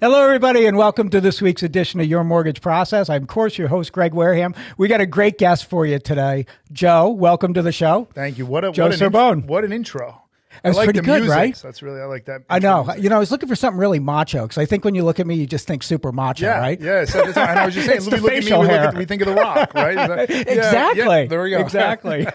Hello, everybody, and welcome to this week's edition of Your Mortgage Process. I'm, of course, your host, Greg Wareham. We got a great guest for you today. Joe, welcome to the show. Thank you. Joe Cerbone. What an intro. That's I like pretty the good, music, right? So that's really, I like that. I know. Music. You know, I was looking for something really macho because I think when you look at me, you just think super macho, right? Yeah. So and I was just saying, It's we the look at me, facial hair. we think of The Rock, right? Exactly. Yeah, there we go. Exactly.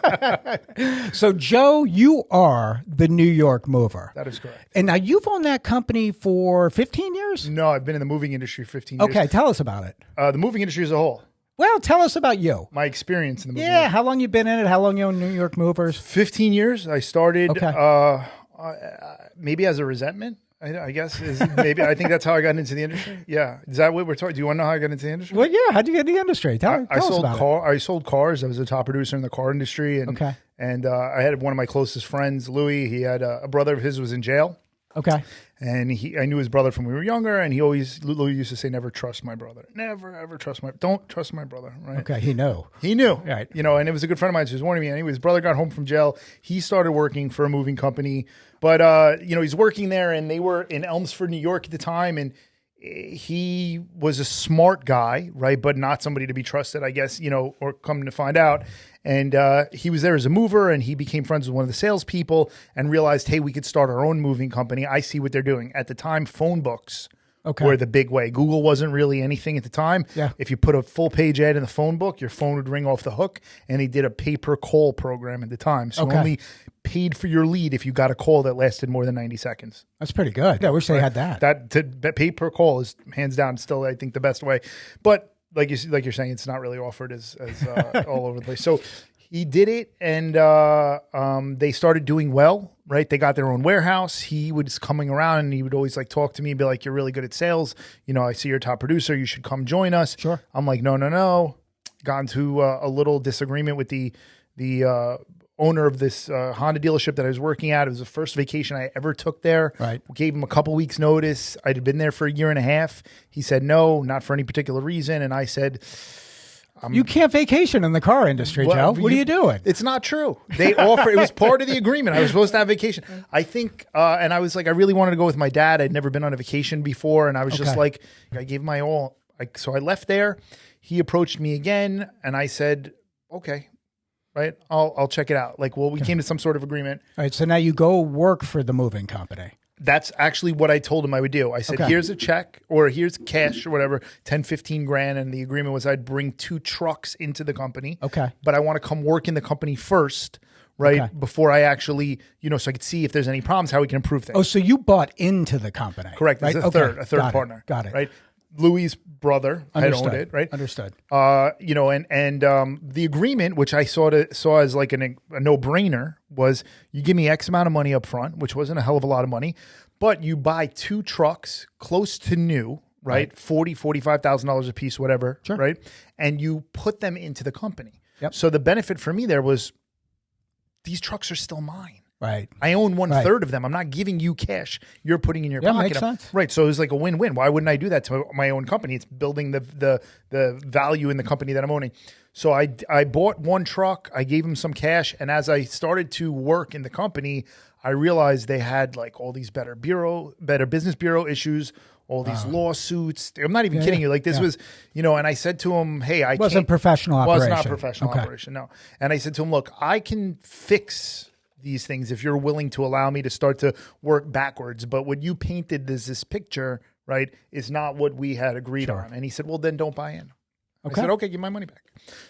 So, Joe, you are the New York mover. That is correct. And now you've owned that company for 15 years? No, I've been in the moving industry 15 years. Okay, tell us about it. The moving industry as a whole. Well, tell us about you. My experience in the moving Yeah, industry. how long you been in it? How long you own New York Movers? 15 years. I started Okay. Maybe as a resentment, I guess. Maybe I think that's how I got into the industry. Yeah. Is that what we're talking? Do you want to know how I got into the industry? Well, yeah. How'd you get in the industry? Tell us about it. I sold cars. I was a top producer in the car industry. And, Okay. And I had one of my closest friends, Louis. He had a brother of his was in jail. Okay. And I knew his brother from when we were younger. And Louis used to say, never trust my brother. Never, ever don't trust my brother. Right. Okay. He knew. He knew. Right. You know, and it was a good friend of mine. So he was warning me. Anyway, his brother got home from jail. He started working for a moving company. But, you know, he's working there and they were in Elmsford, New York at the time. And he was a smart guy, right? But not somebody to be trusted, I guess, you know, or come to find out. And he was there as a mover and he became friends with one of the salespeople and realized, hey, we could start our own moving company. I see what they're doing. At the time, phone books were the big way. Google wasn't really anything at the time. Yeah. If you put a full page ad in the phone book, your phone would ring off the hook. And they did a pay-per-call program at the time. So you only paid for your lead if you got a call that lasted more than 90 seconds. That's pretty good. I wish they had that. That pay-per-call is hands down still, I think, the best way. But like you're saying, it's not really offered as all over the place. So he did it, and they started doing well. Right, they got their own warehouse. He was coming around, and he would always like talk to me and be like, "You're really good at sales. You know, I see you're a top producer. You should come join us." Sure. I'm like, "No." Got into a little disagreement with the owner of this Honda dealership that I was working at. It was the first vacation I ever took there. Right. Gave him a couple weeks notice. I'd been there for a year and a half. He said no, not for any particular reason. And I said, you can't vacation in the car industry, Joe. What are you doing? It's not true. They offer, it was part of the agreement. I was supposed to have vacation. I think, and I was like, I really wanted to go with my dad. I'd never been on a vacation before. And I was just like, I gave my all. So I left there. He approached me again. And I said, okay. Right. I'll check it out. Like, well, we came to some sort of agreement. All right. So now you go work for the moving company. That's actually what I told him I would do. I said, here's a check or here's cash or whatever, 10, 15 grand. And the agreement was I'd bring 2 trucks into the company. Okay. But I want to come work in the company first, right? Before I actually, you know, so I could see if there's any problems, how we can improve things. Oh, so you bought into the company. Correct. Right? It's a third partner. Got it. Right. Louis' brother had owned it, right? Understood. You know, and the agreement, which I saw as like a no-brainer, was you give me X amount of money up front, which wasn't a hell of a lot of money, but you buy 2 trucks close to new, right? $45,000 a piece, whatever, right? And you put them into the company. Yep. So the benefit for me there was these trucks are still mine. Right. I own 1/3 of them. I'm not giving you cash. You're putting in your pocket. Makes sense. Right. So it was like a win-win. Why wouldn't I do that to my own company? It's building the value in the company that I'm owning. So I bought 1 truck. I gave him some cash. And as I started to work in the company, I realized they had like all these better business bureau issues, all these lawsuits. I'm not even kidding you. Like this was, you know, and I said to him, hey, I wasn't professional operation. Was not professional operation. No. And I said to him, look, I can fix these things if you're willing to allow me to start to work backwards. But what you painted as this picture, right, is not what we had agreed on. And he said, well, then don't buy in. I said, okay, give my money back.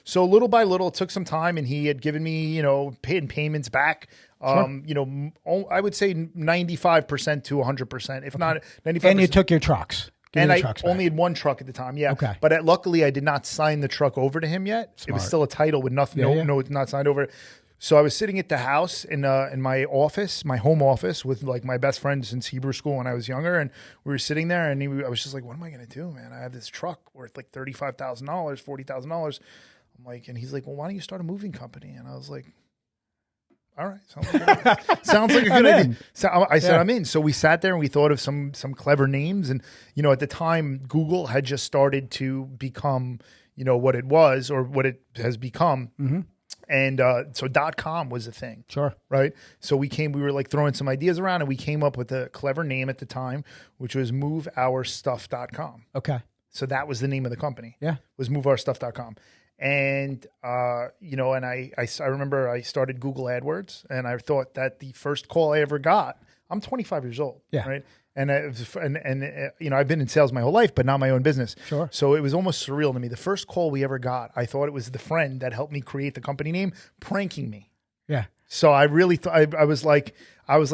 So little by little, it took some time, and he had given me, you know, payments back. You know, I would say 95% to 100%, if not 95%. And you took your trucks. And I only had 1 truck at the time, Okay. But luckily, I did not sign the truck over to him yet. It was still a title with nothing, no, not signed over. So I was sitting at the house in my office, my home office, with like my best friend since Hebrew school when I was younger, and we were sitting there, and I was just like, "What am I going to do, man? I have this truck worth like $35,000, $40,000." I'm like, and he's like, "Well, why don't you start a moving company?" And I was like, "All right, sounds like a good idea." So I said, "I'm in." So we sat there and we thought of some clever names, and you know, at the time, Google had just started to become, you know, what it was or what it has become. Mm-hmm. And so .com was a thing. Sure. Right. So we were like throwing some ideas around, and we came up with a clever name at the time, which was moveourstuff.com. Okay. So that was the name of the company. Yeah. Was moveourstuff.com. And, you know, and I remember I started Google AdWords, and I thought that the first call I ever got, I'm 25 years old. Yeah. Right. And you know, I've been in sales my whole life, but not my own business. Sure. So it was almost surreal to me. The first call we ever got, I thought it was the friend that helped me create the company name pranking me. Yeah. So I really thought, I was like,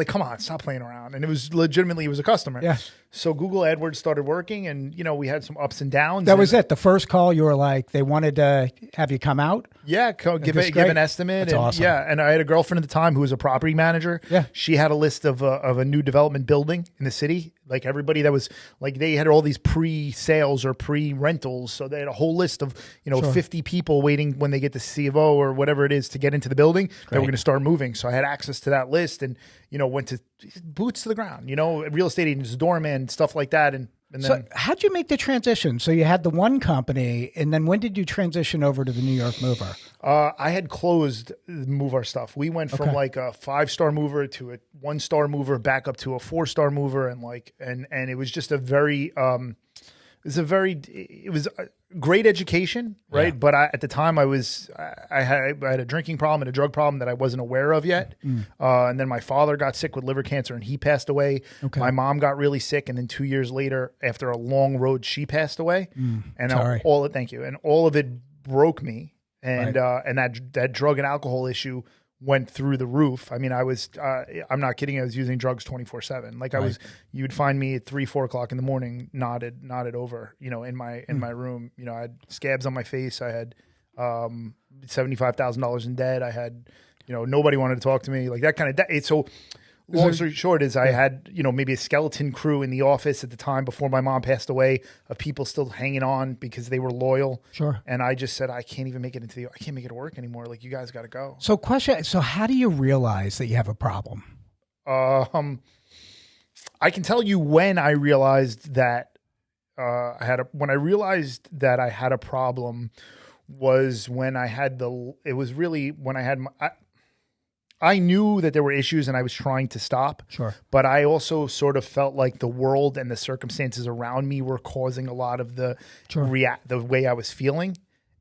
come on, stop playing around. And it was legitimately, it was a customer. Yeah. So Google AdWords started working, and, you know, we had some ups and downs. That was it. The first call, you were like, they wanted to have you come out? Yeah, give an estimate. That's awesome. Yeah, and I had a girlfriend at the time who was a property manager. Yeah. She had a list of a new development building in the city. Like everybody that was, like, they had all these pre-sales or pre-rentals. So they had a whole list of, you know, 50 people waiting when they get the C of O or whatever it is to get into the building that were going to start moving. So I had access to that list, and, you know, went to boots to the ground, you know, real estate agents, doorman, stuff like that. And then, so how'd you make the transition? So you had the one company, and then when did you transition over to the New York Mover? I had closed Move Our Stuff. We went from like a 5-star mover to a 1-star mover, back up to a 4-star mover, and like, and it was just a very, it was a great education, right? Yeah. But at the time, I had a drinking problem and a drug problem that I wasn't aware of yet. And then my father got sick with liver cancer, and he passed away. Okay. My mom got really sick, and then 2 years later, after a long road, she passed away. And Sorry. thank you. And all of it broke me. And and that drug and alcohol issue went through the roof. I mean, I'm not kidding. I was using drugs 24/7. Like you would find me at 3-4 o'clock in the morning, nodded over, you know, in my room. You know, I had scabs on my face. I had $75,000 in debt. I had, you know, nobody wanted to talk to me, like that kind of debt. So long story short is I had, you know, maybe a skeleton crew in the office at the time before my mom passed away of people still hanging on because they were loyal. Sure. And I just said, I can't make it to work anymore. Like, you guys got to go. So how do you realize that you have a problem? I can tell you when I realized that I had a problem was when I had I knew that there were issues and I was trying to stop. Sure. But I also sort of felt like the world and the circumstances around me were causing a lot of the the way I was feeling.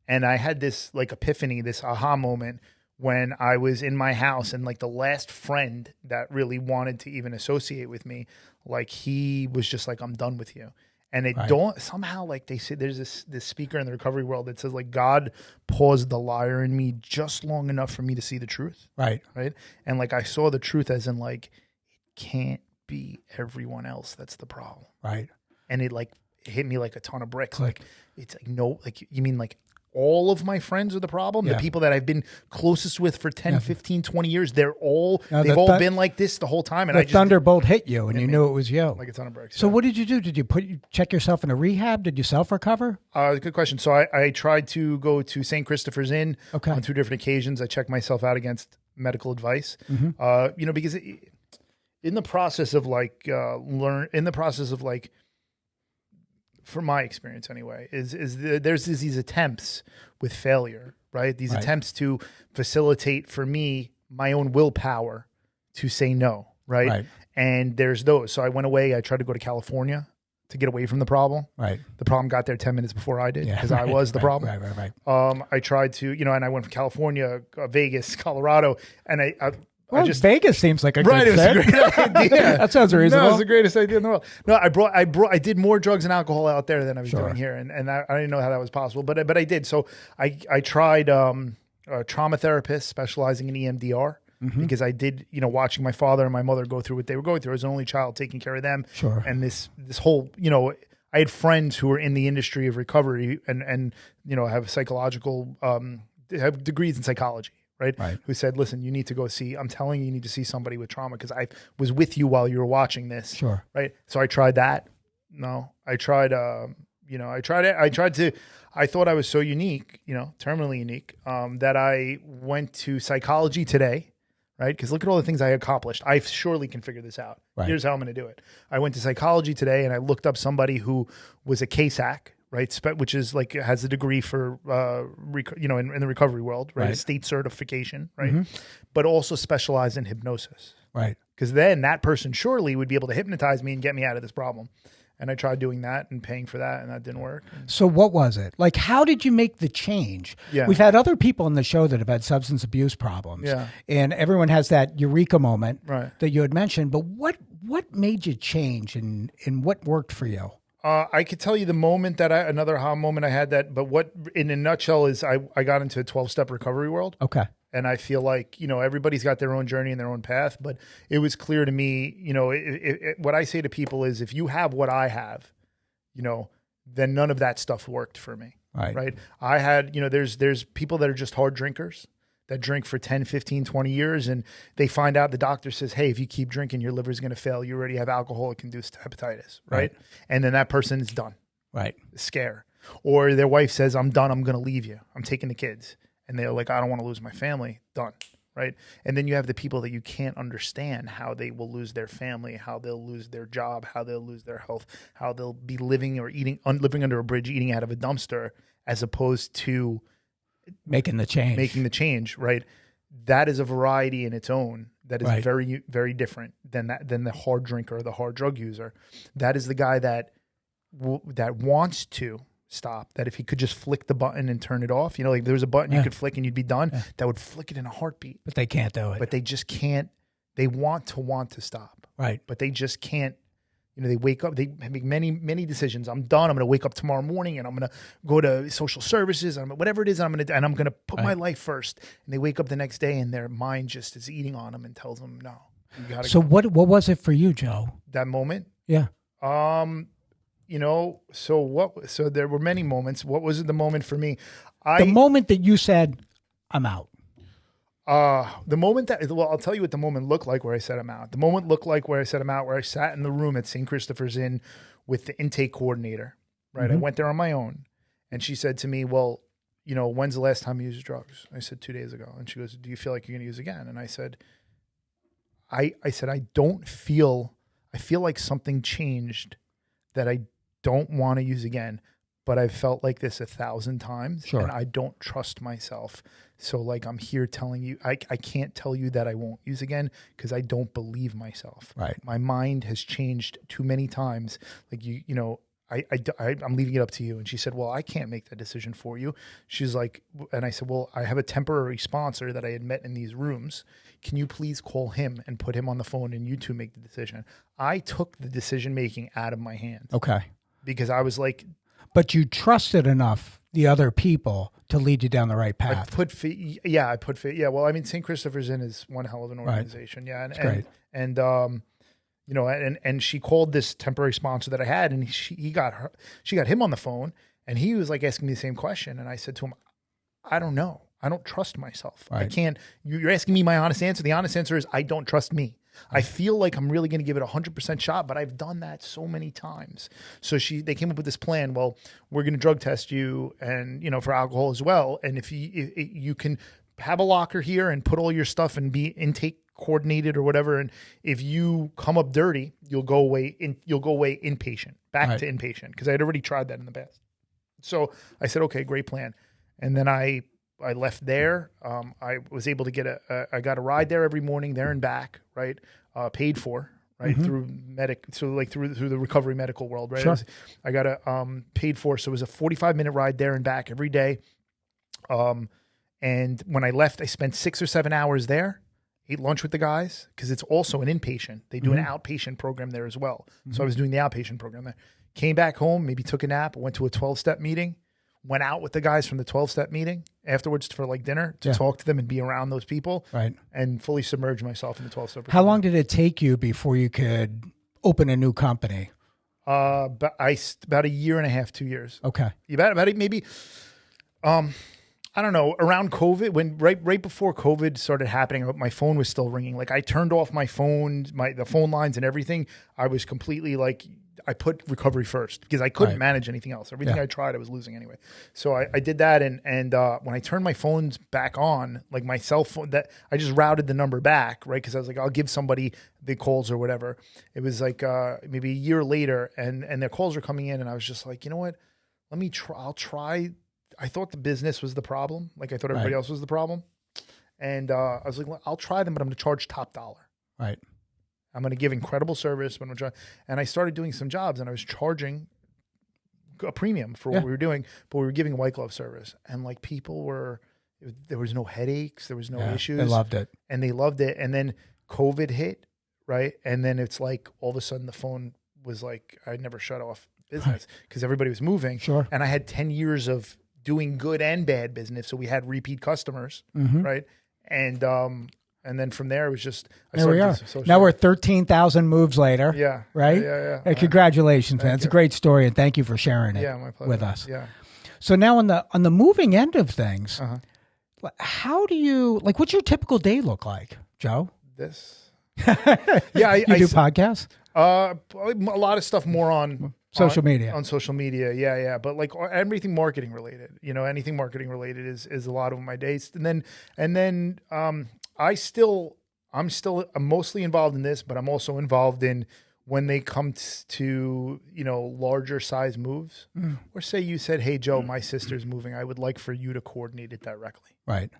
And I had this like epiphany, this aha moment when I was in my house, and like the last friend that really wanted to even associate with me, like he was just like, I'm done with you. And it somehow, like they say, there's this speaker in the recovery world that says, like, God paused the liar in me just long enough for me to see the truth. Right. Right. And like, I saw the truth as in like, it can't be everyone else that's the problem. Right. And it like hit me like a ton of bricks. Like, it's like, no, like, you mean like all of my friends are the problem? Yeah. The people that I've been closest with for 10, 15, 20 years, they've all been like this the whole time. And the thunderbolt hit you, and you knew it was you. Like a ton of bricks. So what did you do? Did you check yourself into rehab? Did you self-recover? Good question. So I tried to go to St. Christopher's Inn on 2 different occasions. I checked myself out against medical advice, you know, because in the process of from my experience anyway, there's these attempts with failure, right? These attempts to facilitate for me my own willpower to say no, right? And there's those. So I went away. I tried to go to California to get away from the problem. Right. The problem got there 10 minutes before I did because I was the problem. Right. I tried to, you know, and I went from California, Vegas, Colorado, and Well, Vegas seems like a good it was fit. a great idea. That sounds reasonable. No, it's the greatest idea in the world. No, I did more drugs and alcohol out there than I was doing here, and I didn't know how that was possible, but I did. So I tried a trauma therapist specializing in EMDR because I did, you know, watching my father and my mother go through what they were going through. I was an only child, taking care of them. Sure. And this whole, you know, I had friends who were in the industry of recovery and you know, have psychological have degrees in psychology. Right? Who said, listen, you need to go see, I'm telling you, you need to see somebody with trauma because I was with you while you were watching this. Sure. Right. So I tried that. No, I tried, you know, I thought I was so unique, you know, terminally unique, that I went to Psychology Today, right? Because look at all the things I accomplished. I surely can figure this out. Here's how I'm going to do it. I went to Psychology Today and I looked up somebody who was a CASAC, right? Which is like has a degree for in the recovery world, right? A state certification, right? But also specialize in hypnosis, right? Because then that person surely would be able to hypnotize me and get me out of this problem. And I tried doing that and paying for that, and that didn't work. So what was it? Like, how did you make the change? Yeah. We've had other people on the show that have had substance abuse problems. Yeah. And everyone has that eureka moment Right. that you had mentioned. But what made you change and what worked for you? I could tell you the moment that another aha moment I had that, but what in a nutshell is I got into a 12-step recovery world. Okay. And I feel like, everybody's got their own journey and their own path, but it was clear to me, what I say to people is if you have what I have, then none of that stuff worked for me. Right. I had, there's people that are just hard drinkers that drink for 10, 15, 20 years. And they find out the doctor says, hey, if you keep drinking, your liver's going to fail. You already have alcohol-induced hepatitis. Right. And then that person is done. Right. Scare. Or their wife says, I'm done. I'm going to leave you. I'm taking the kids. And they're like, I don't want to lose my family. Done. Right. And then you have the people that you can't understand how they will lose their family, how they'll lose their job, how they'll lose their health, how they'll be living or living under a bridge, eating out of a dumpster, as opposed to making the change. Right. That is a variety in its own that is right. very, very different than the hard drinker or the hard drug user. That is the guy that wants to stop, that if he could just flick the button and turn it off, like there was a button you could flick and you'd be done, that would flick it in a heartbeat. But they can't do it. But they just can't. They want to stop. Right. But they just can't. They wake up, they make many, many decisions. I'm done. I'm going to wake up tomorrow morning and I'm going to go to social services and whatever it is. I'm going to put my life first. And they wake up the next day and their mind just is eating on them and tells them, no, you got to So what was it for you, Joe? That moment? Yeah. So there were many moments. What was the moment for me? The moment that you said, I'm out. The moment I'll tell you what the moment looked like where I said I'm out. The moment looked like where I said I'm out, where I sat in the room at St. Christopher's Inn with the intake coordinator, right? I went there on my own and she said to me, well, when's the last time you used drugs? I said 2 days ago. And she goes, do you feel like you're going to use again? And I said, I feel like something changed that I don't want to use again, but I've felt like this 1,000 times and I don't trust myself. So like, I'm here telling you, I can't tell you that I won't use again because I don't believe myself. Right. My mind has changed too many times. Like I'm leaving it up to you. And she said, well, I can't make that decision for you. She's like, and I said, well, I have a temporary sponsor that I had met in these rooms. Can you please call him and put him on the phone and you two make the decision? I took the decision making out of my hands. Okay. Because I was like, but you trusted enough the other people to lead you down the right path. I put faith. Yeah. Well, I mean, St. Christopher's Inn is one hell of an organization. Right. Yeah. And she called this temporary sponsor that I had and she got him on the phone and he was like asking me the same question. And I said to him, I don't know. I don't trust myself. Right. I can't, you're asking me my honest answer. The honest answer is I don't trust me. I feel like I'm really going to give it 100% shot, but I've done that so many times. So they came up with this plan. Well, we're going to drug test you and, for alcohol as well. And if you can have a locker here and put all your stuff and be intake coordinated or whatever. And if you come up dirty, you'll go away inpatient, back to inpatient. Cause I had already tried that in the past. So I said, okay, great plan. And then I left there. I was able to get I got a ride there every morning, there and back, right? Paid for, right? Through through the recovery medical world, right? Sure. I got a paid for. So it was a 45-minute ride there and back every day. And when I left, I spent 6 or 7 hours there, ate lunch with the guys, because it's also an inpatient. They do an outpatient program there as well. So I was doing the outpatient program there. Came back home, maybe took a nap, went to a 12-step meeting, went out with the guys from the 12-step meeting afterwards for like dinner to talk to them and be around those people, right? And fully submerge myself in the 12-step. How long did it take you before you could open a new company? About a year and a half, 2 years. Okay. About maybe, I don't know, around COVID, when right before COVID started happening, my phone was still ringing. Like I turned off my phone, the phone lines and everything. I was completely like, I put recovery first because I couldn't manage anything else. Everything I tried, I was losing anyway. So I did that. And when I turned my phones back on, like my cell phone, that I just routed the number back, right? Because I was like, I'll give somebody the calls or whatever. It was like maybe a year later and their calls were coming in and I was just like, you know what? let me try. I'll try. I thought the business was the problem. Like I thought everybody else was the problem. And I was like, well, I'll try them, but I'm going to charge top dollar. Right. I'm going to give incredible service. But and I started doing some jobs, and I was charging a premium for what we were doing, but we were giving white glove service. And like people were, there was no headaches, there was no issues. They loved it. And they loved it. And then COVID hit, right? And then it's like all of a sudden the phone was like, I never shut off business because everybody was moving. Sure. And I had 10 years of doing good and bad business. So we had repeat customers, right? And then from there, it was just, there we are. Now we're 13,000 moves later. Yeah. Right? Yeah. Hey, congratulations, man. It's a great story, and thank you for sharing it my pleasure. with us. Yeah. So now on the moving end of things, how do you, like, what's your typical day look like, Joe? This. Yeah. You do podcasts? A lot of stuff more on social media. On social media. Yeah. But like everything marketing related, anything marketing related is a lot of my days. And then I'm mostly involved in this, but I'm also involved in when they come to, larger size moves, or say you said, hey, Joe, my sister's moving. I would like for you to coordinate it directly. Right.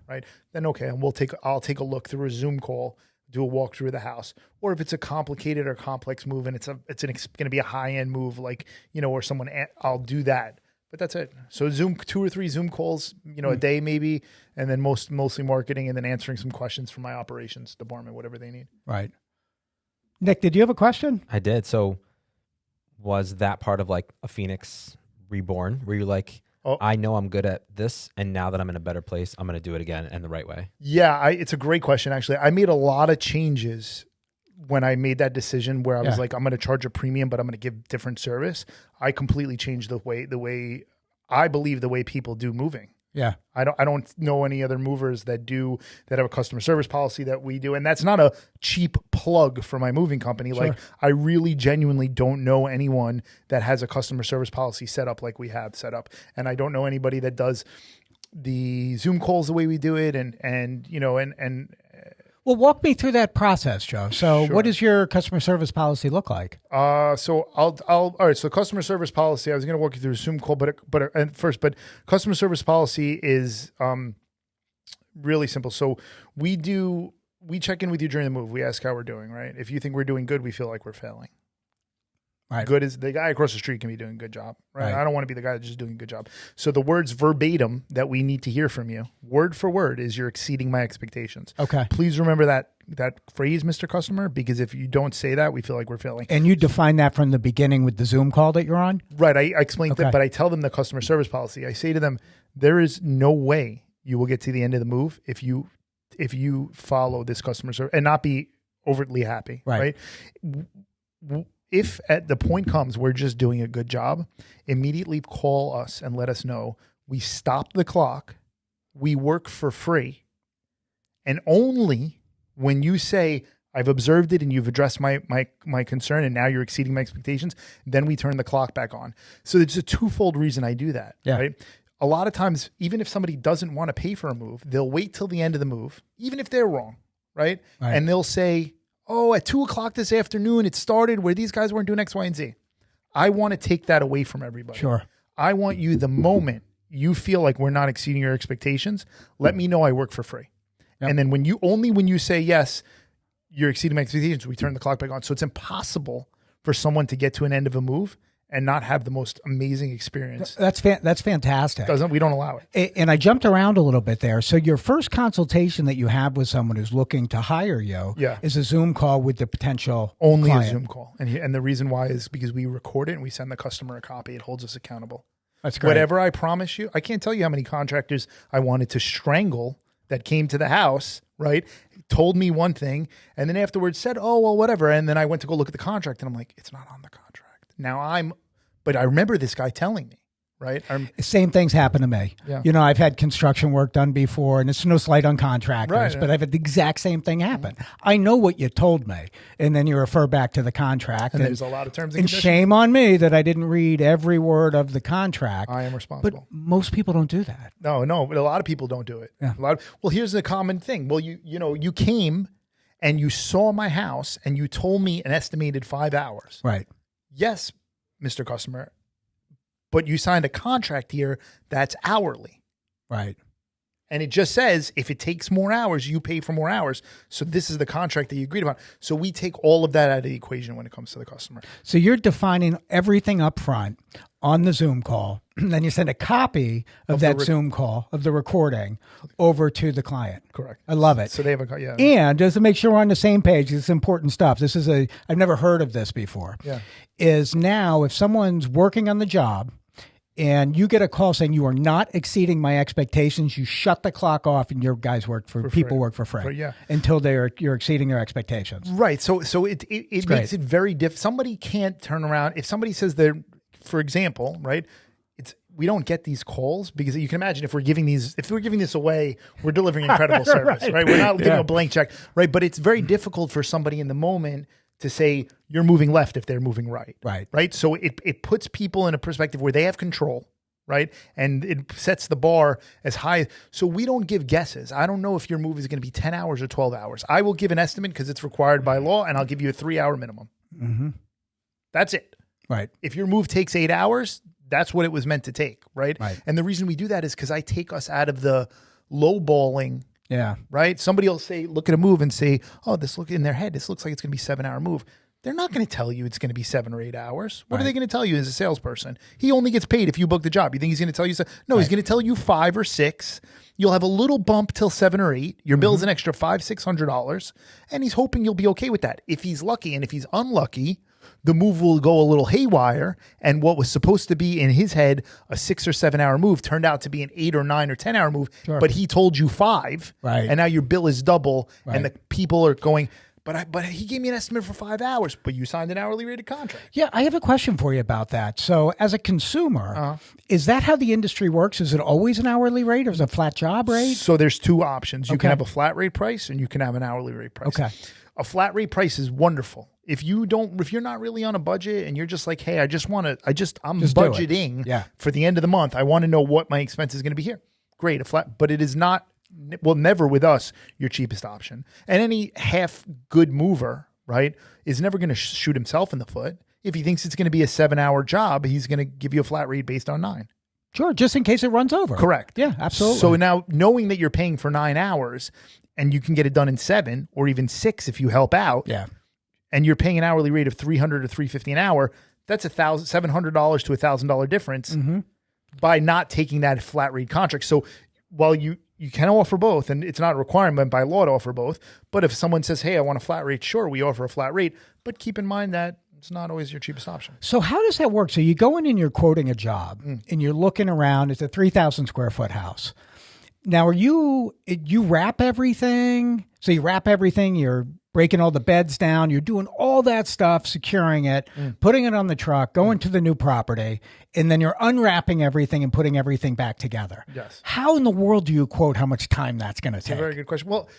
Then, okay. And I'll take a look through a Zoom call, do a walkthrough of the house. Or if it's a complicated or complex move and it's going to be a high end move, like, or someone, I'll do that. But that's it. So 2 or 3 Zoom calls, a day maybe, and then mostly marketing, and then answering some questions from my operations department, whatever they need. Right. Nick, did you have a question? I did. So was that part of like a Phoenix reborn? Where you're like, I know I'm good at this, and now that I'm in a better place, I'm going to do it again in the right way? Yeah, it's a great question, actually. I made a lot of changes when I made that decision where I was like, I'm going to charge a premium, but I'm going to give different service. I completely changed the way I believe the way people do moving. Yeah. I don't know any other movers that have a customer service policy that we do. And that's not a cheap plug for my moving company. Sure. Like I really genuinely don't know anyone that has a customer service policy set up like we have set up. And I don't know anybody that does the Zoom calls the way we do it. And well, walk me through that process, Joe. So Sure. What does your customer service policy look like? So all right. So customer service policy, I was going to walk you through a Zoom call, but customer service policy is really simple. So we check in with you during the move. We ask how we're doing, right? If you think we're doing good, we feel like we're failing. Right. Good is the guy across the street can be doing a good job, right? I don't want to be the guy that's just doing a good job. So the words verbatim that we need to hear from you, word for word, is you're exceeding my expectations. Okay. Please remember that phrase, Mr. Customer, because if you don't say that, we feel like we're failing. And you define that from the beginning with the Zoom call that you're on? Right. I explained that, but I tell them the customer service policy. I say to them, there is no way you will get to the end of the move if you follow this customer service and not be overtly happy, right? If at the point comes we're just doing a good job, immediately call us and let us know. We stop the clock. We work for free. And only when you say, I've observed it and you've addressed my concern and now you're exceeding my expectations, then we turn the clock back on. So it's a twofold reason I do that, right? A lot of times, even if somebody doesn't want to pay for a move, they'll wait till the end of the move, even if they're wrong, right? And they'll say, at 2:00 this afternoon, it started where these guys weren't doing X, Y, and Z. I want to take that away from everybody. Sure. I want you, the moment you feel like we're not exceeding your expectations, let me know I work for free. Yep. And then when you say, yes, you're exceeding my expectations, we turn the clock back on. So it's impossible for someone to get to an end of a move and not have the most amazing experience. That's fantastic. We don't allow it. And I jumped around a little bit there. So your first consultation that you have with someone who's looking to hire you is a Zoom call with the potential client. A Zoom call. And the reason why is because we record it and we send the customer a copy. It holds us accountable. That's great. Whatever I promise you, I can't tell you how many contractors I wanted to strangle that came to the house, right? Told me one thing and then afterwards said, oh, well, whatever. And then I went to go look at the contract and I'm like, it's not on the contract. But I remember this guy telling me, right? Same things happen to me. Yeah. I've had construction work done before, and it's no slight on contractors, but I've had the exact same thing happen. I know what you told me, and then you refer back to the contract. And there's a lot of terms and conditions. Shame on me that I didn't read every word of the contract. I am responsible. But most people don't do that. No, but a lot of people don't do it. Yeah. Here's the common thing. Well, you came and you saw my house and you told me an estimated 5 hours. Right. Yes, Mr. Customer, but you signed a contract here that's hourly. Right. And it just says if it takes more hours, you pay for more hours. So this is the contract that you agreed upon. So we take all of that out of the equation when it comes to the customer. So you're defining everything up front on the Zoom call. Then you send a copy of that Zoom call, of the recording, over to the client. Correct. I love it. So they have a, yeah. And just to make sure we're on the same page, it's important stuff. This is I've never heard of this before. Yeah. Is now if someone's working on the job, and you get a call saying you are not exceeding my expectations, you shut the clock off, and your guys work for people work for free until you're exceeding their expectations. Right. So it makes it very difficult. Somebody can't turn around if somebody says they're, for example, right. We don't get these calls because you can imagine if we're giving this away, we're delivering incredible service, right? We're not giving a blank check, right? But it's very difficult for somebody in the moment to say you're moving left if they're moving right. Right. So it puts people in a perspective where they have control, right? And it sets the bar as high. So we don't give guesses. I don't know if your move is going to be 10 hours or 12 hours. I will give an estimate because it's required by law, and I'll give you a 3-hour minimum. Mm-hmm. That's it. Right. If your move takes 8 hours, that's what it was meant to take, right? And the reason we do that is because I take us out of the lowballing. Yeah. Right? Somebody will say, look at a move and say, oh, this look in their head. This looks like it's going to be a 7-hour move. They're not going to tell you it's going to be 7 or 8 hours. What are they going to tell you as a salesperson? He only gets paid if you book the job. You think he's going to tell you? No, he's going to tell you 5 or 6. You'll have a little bump till 7 or 8. Your bill's an extra $500-$600. And he's hoping you'll be okay with that. If he's lucky, and if he's unlucky, the move will go a little haywire, and what was supposed to be in his head a 6 or 7 hour move turned out to be an 8 or 9 or 10 hour move. But he told you 5, and now your bill is double, and the people are going, but he gave me an estimate for 5 hours, but you signed an hourly rated contract. Yeah, I have a question for you about that. So as a consumer, is that how the industry works? Is it always an hourly rate, or is it a flat job rate? So there's 2 options. You can have a flat rate price, and you can have an hourly rate price. Okay. A flat rate price is wonderful. If you're not really on a budget and you're just like, hey, I'm budgeting for the end of the month. I want to know what my expense is going to be here. Great. But it is not, well, never with us, your cheapest option. And any half good mover, right, is never going to shoot himself in the foot. If he thinks it's going to be a 7-hour job, he's going to give you a flat rate based on 9. Sure. Just in case it runs over. Correct. Yeah, absolutely. So now knowing that you're paying for 9 hours and you can get it done in 7 or even 6 if you help out. Yeah. And you're paying an hourly rate of $300 or $350 an hour, that's $700 to $1,000 difference by not taking that flat rate contract. So while you can offer both, and it's not a requirement by law to offer both, but if someone says, hey, I want a flat rate, sure, we offer a flat rate, but keep in mind that it's not always your cheapest option. So how does that work? So you go in and you're quoting a job and you're looking around. It's a 3,000 square foot house. Now, you wrap everything? So you wrap everything, you're breaking all the beds down, you're doing all that stuff, securing it, putting it on the truck, going to the new property, and then you're unwrapping everything and putting everything back together. Yes. How in the world do you quote how much time that's going to take? That's a very good question. Well,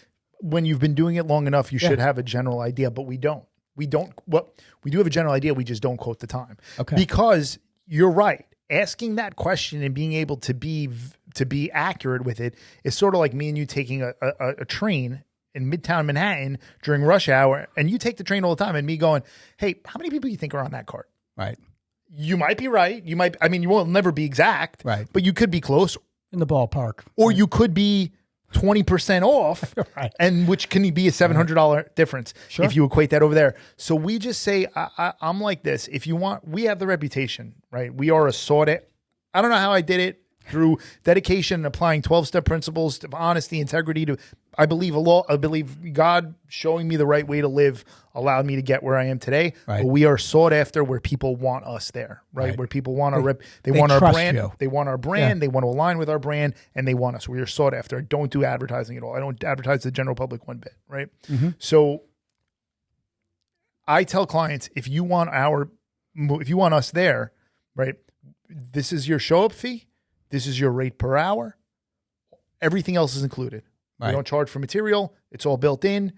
when you've been doing it long enough, you should have a general idea, but we don't. We do have a general idea, we just don't quote the time. Okay. Because you're right. Asking that question and being able to be accurate with it is sort of like me and you taking a train in Midtown Manhattan during rush hour, and you take the train all the time, and me going, hey, how many people do you think are on that cart? Right. You might be right. You will never be exact, right? But you could be close. In the ballpark. Or you could be 20% off, right? And which can be a $700 difference if you equate that over there. So we just say, I'm like this. If you want, we have the reputation, right? We are a sorted. I don't know how I did it. Through dedication and applying 12-step principles of honesty, integrity, I believe God showing me the right way to live allowed me to get where I am today. Right. But we are sought after where people want us there, right? Where people want they want our brand. You. They want our brand. They want to align with our brand, and they want us. We are sought after. I don't do advertising at all. I don't advertise to the general public one bit, right? So I tell clients, if you want us there, right, this is your show-up fee. This is your rate per hour. Everything else is included. Right. We don't charge for material. It's all built in.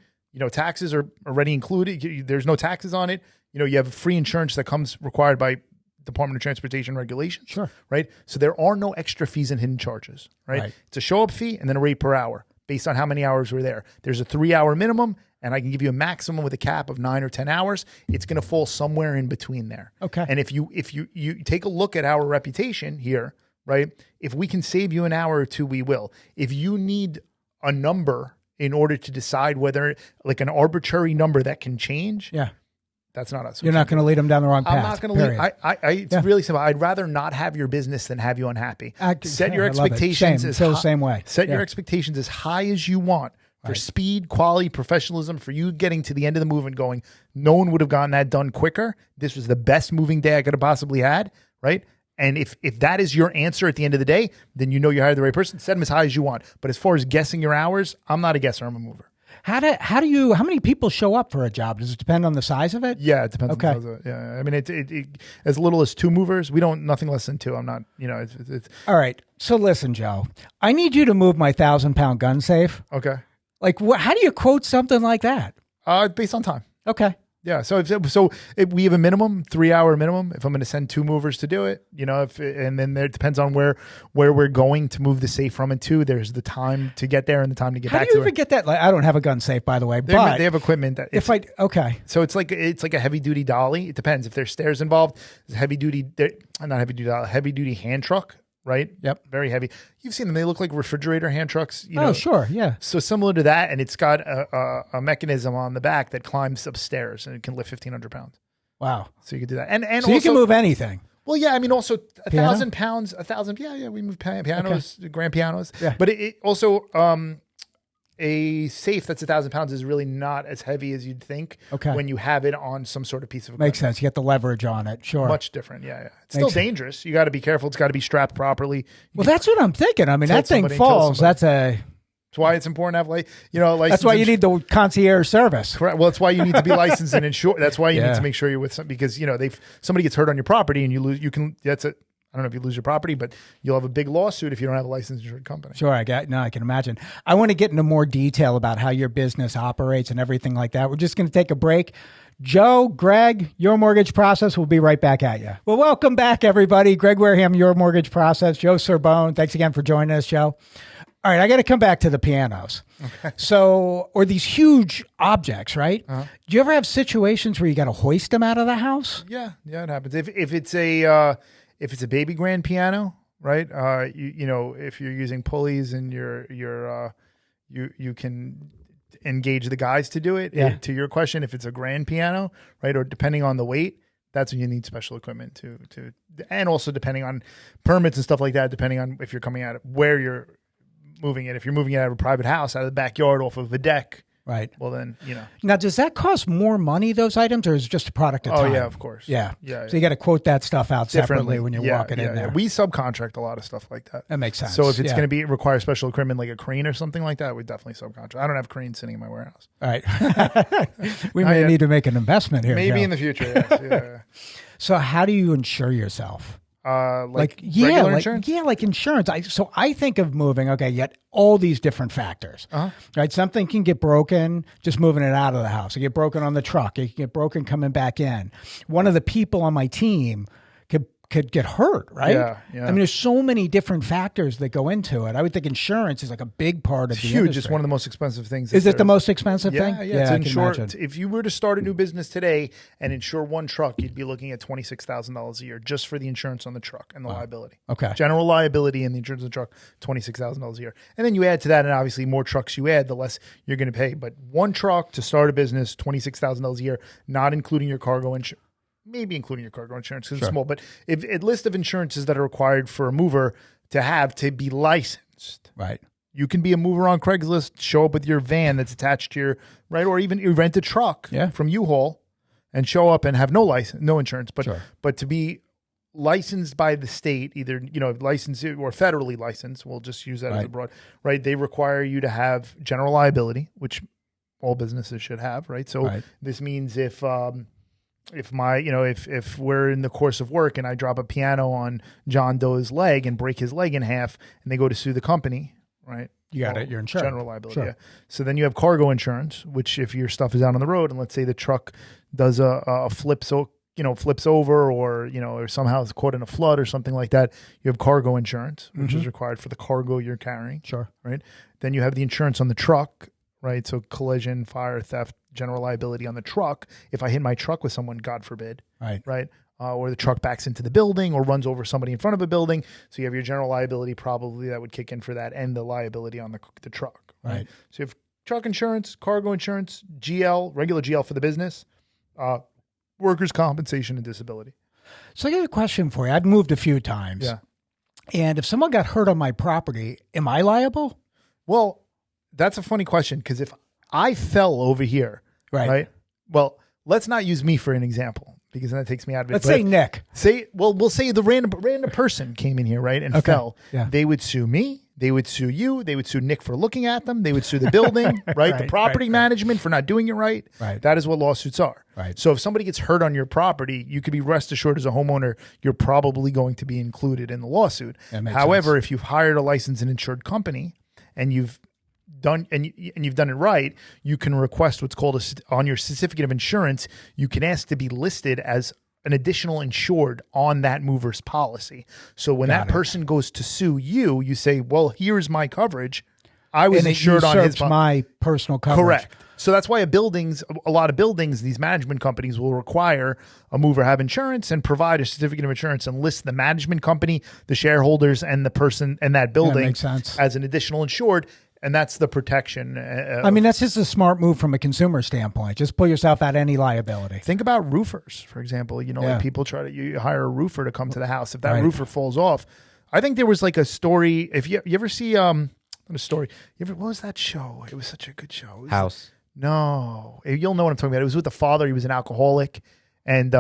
Taxes are already included. There's no taxes on it. You have free insurance that comes required by Department of Transportation regulations. Sure. Right? So there are no extra fees and hidden charges. Right? It's a show-up fee and then a rate per hour based on how many hours we're there. There's a 3-hour minimum and I can give you a maximum with a cap of 9 or 10 hours, it's going to fall somewhere in between there. Okay. And if you take a look at our reputation here, right? If we can save you an hour or two, we will. If you need a number in order to decide whether, like an arbitrary number that can change, that's not us. You're not going to lead them down the wrong path. I'm not going to lead. It's really simple. I'd rather not have your business than have you unhappy. Set your expectations same way. Set your expectations as high as you want for speed, quality, professionalism, for you getting to the end of the move and going, no one would have gotten that done quicker. This was the best moving day I could have possibly had, right? And if that is your answer at the end of the day, then you know you hired the right person. Set them as high as you want. But as far as guessing your hours, I'm not a guesser. I'm a mover. How many people show up for a job? Does it depend on the size of it? Yeah, it depends on the size of it. Yeah. I mean, it as little as 2 movers. We don't, nothing less than 2. I'm not, it's all right. So listen, Joe, I need you to move my 1,000-pound gun safe. Okay. Like, how do you quote something like that? Based on time. Okay. Yeah. So if we have a minimum 3-hour minimum. If I'm going to send 2 movers to do it, and then it depends on where we're going to move the safe from and to. There's the time to get there and the time to get back to it. How do you even get that? Like, I don't have a gun safe, by the way, but they have equipment that So it's like a heavy duty dolly. It depends if there's stairs involved. It's heavy duty hand truck. Right? Yep. Very heavy. You've seen them. They look like refrigerator hand trucks. Sure. Yeah. So similar to that, and it's got a mechanism on the back that climbs upstairs and it can lift 1,500 pounds. Wow. So you can do that. And so also, you can move anything. Well, yeah. I mean, also 1,000 pounds, 1,000. Yeah. We move pianos, grand pianos. Yeah. But it also, a safe that's 1,000 pounds is really not as heavy as you'd think when you have it on some sort of piece of equipment. Makes sense. You get the leverage on it. Sure. Much different. Yeah. It's still dangerous. You got to be careful. It's got to be strapped properly. Well, that's what I'm thinking. I mean, that thing falls. That's why it's important to have license. That's why you need the concierge service. Correct. Well, that's why you need to be licensed and insured. That's why you need to make sure you're with some, because somebody gets hurt on your property and you lose. I don't know if you lose your property, but you'll have a big lawsuit if you don't have a licensed insured company. Sure, I can imagine. I want to get into more detail about how your business operates and everything like that. We're just going to take a break. Joe, Greg, Your Mortgage Process. We'll be right back at you. Well, welcome back, everybody. Greg Wareham, Your Mortgage Process. Joe Cerbone. Thanks again for joining us, Joe. All right, I got to come back to the pianos. Okay. So, or these huge objects, right? Uh-huh. Do you ever have situations where you got to hoist them out of the house? Yeah, it happens. If it's a baby grand piano, right? If you're using pulleys and you can engage the guys to do it. To your question, if it's a grand piano, right, or depending on the weight, that's when you need special equipment to, and also depending on permits and stuff like that. Depending on if you're coming out where you're moving it. If you're moving it out of a private house, out of the backyard, off of a deck. Right. Well, then, Now, does that cost more money, those items, or is it just a product of time? Oh, yeah, of course. Yeah. So you got to quote that stuff out separately when you're walking in there. We subcontract a lot of stuff like that. That makes sense. So if it's going to require special equipment like a crane or something like that, we definitely subcontract. I don't have cranes sitting in my warehouse. All right. We may need to make an investment here. Maybe in the future, yes. Yeah. So how do you insure yourself? Regular insurance? Like insurance. I think of moving, yet all these different factors, right? Something can get broken just moving it out of the house. It can get broken on the truck. It can get broken coming back in. One of the people on my team could get hurt, right? Yeah. I mean, there's so many different factors that go into it. I would think insurance is like a big part of the huge. industry. It's one of the most expensive things. Is it the most expensive thing? Yeah. To insure, if you were to start a new business today and insure one truck, you'd be looking at $26,000 a year just for the insurance on the truck and the liability. Okay. General liability and the insurance on the truck, $26,000 a year. And then you add to that, and obviously more trucks you add, the less you're going to pay. But one truck to start a business, $26,000 a year, not including your cargo insurance. Maybe including your cargo insurance because it's small, but if a list of insurances that are required for a mover to be licensed. Right. You can be a mover on Craigslist, show up with your van that's attached to your, right, or even you rent a truck from U-Haul and show up and have no insurance, but to be licensed by the state, either, licensed or federally licensed, we'll just use that as a broad, right? They require you to have general liability, which all businesses should have, right? So this means if we're in the course of work and I drop a piano on John Doe's leg and break his leg in half and they go to sue the company, right? You got it. You're insured. General liability. Sure. Yeah. So then you have cargo insurance, which if your stuff is out on the road and let's say the truck does a flips over or somehow is caught in a flood or something like that, you have cargo insurance, which is required for the cargo you're carrying. Sure. Right. Then you have the insurance on the truck. right? So collision, fire, theft, general liability on the truck. If I hit my truck with someone, God forbid, right? Or the truck backs into the building or runs over somebody in front of a building. So you have your general liability probably that would kick in for that, and the liability on the truck, right? So you have truck insurance, cargo insurance, GL, regular GL for the business, workers' compensation, and disability. So I got a question for you. I've moved a few times. Yeah. And if someone got hurt on my property, am I liable? Well, that's a funny question, because if I fell over here, right? Well, let's not use me for an example, because then that takes me out of it. Let's say Nick. We'll say the random person came in here, right, and fell. Yeah. They would sue me. They would sue you. They would sue Nick for looking at them. They would sue the building, right? The property management for not doing it right. Right. That is what lawsuits are. Right. So if somebody gets hurt on your property, you could be rest assured as a homeowner, you're probably going to be included in the lawsuit. However, if you've hired a licensed and insured company and you've done you've done it right, you can request what's called on your certificate of insurance. You can ask to be listed as an additional insured on that mover's policy. So when that person goes to sue you, you say, "Well, here's my coverage. I was insured on his my personal coverage." Correct. So that's why a lot of buildings, these management companies will require a mover have insurance and provide a certificate of insurance and list the management company, the shareholders, and the person and that building as an additional insured. And that's the protection. I mean, that's just a smart move from a consumer standpoint. Just pull yourself out any liability. Think about roofers, for example. Like people you hire a roofer to come to the house. If that roofer falls off, I think there was like a story. If you ever see not a story, what was that show? It was such a good show. House. No, you'll know what I'm talking about. It was with the father. He was an alcoholic. And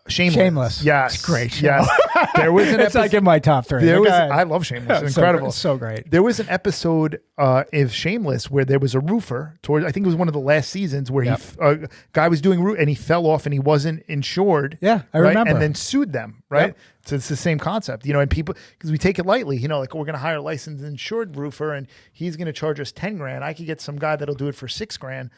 Shameless. Shameless. Yes. It's great. Yes. There was an It's like in my top 3. I love Shameless. It's incredible. So great. There was an episode of Shameless where there was a roofer I think it was one of the last seasons where a guy was doing and he fell off and he wasn't insured. Yeah, I remember. And then sued them, right? Yep. So it's the same concept, and people, because we take it lightly, like we're going to hire a licensed insured roofer and he's going to charge us $10,000. I could get some guy that'll do it for $6,000.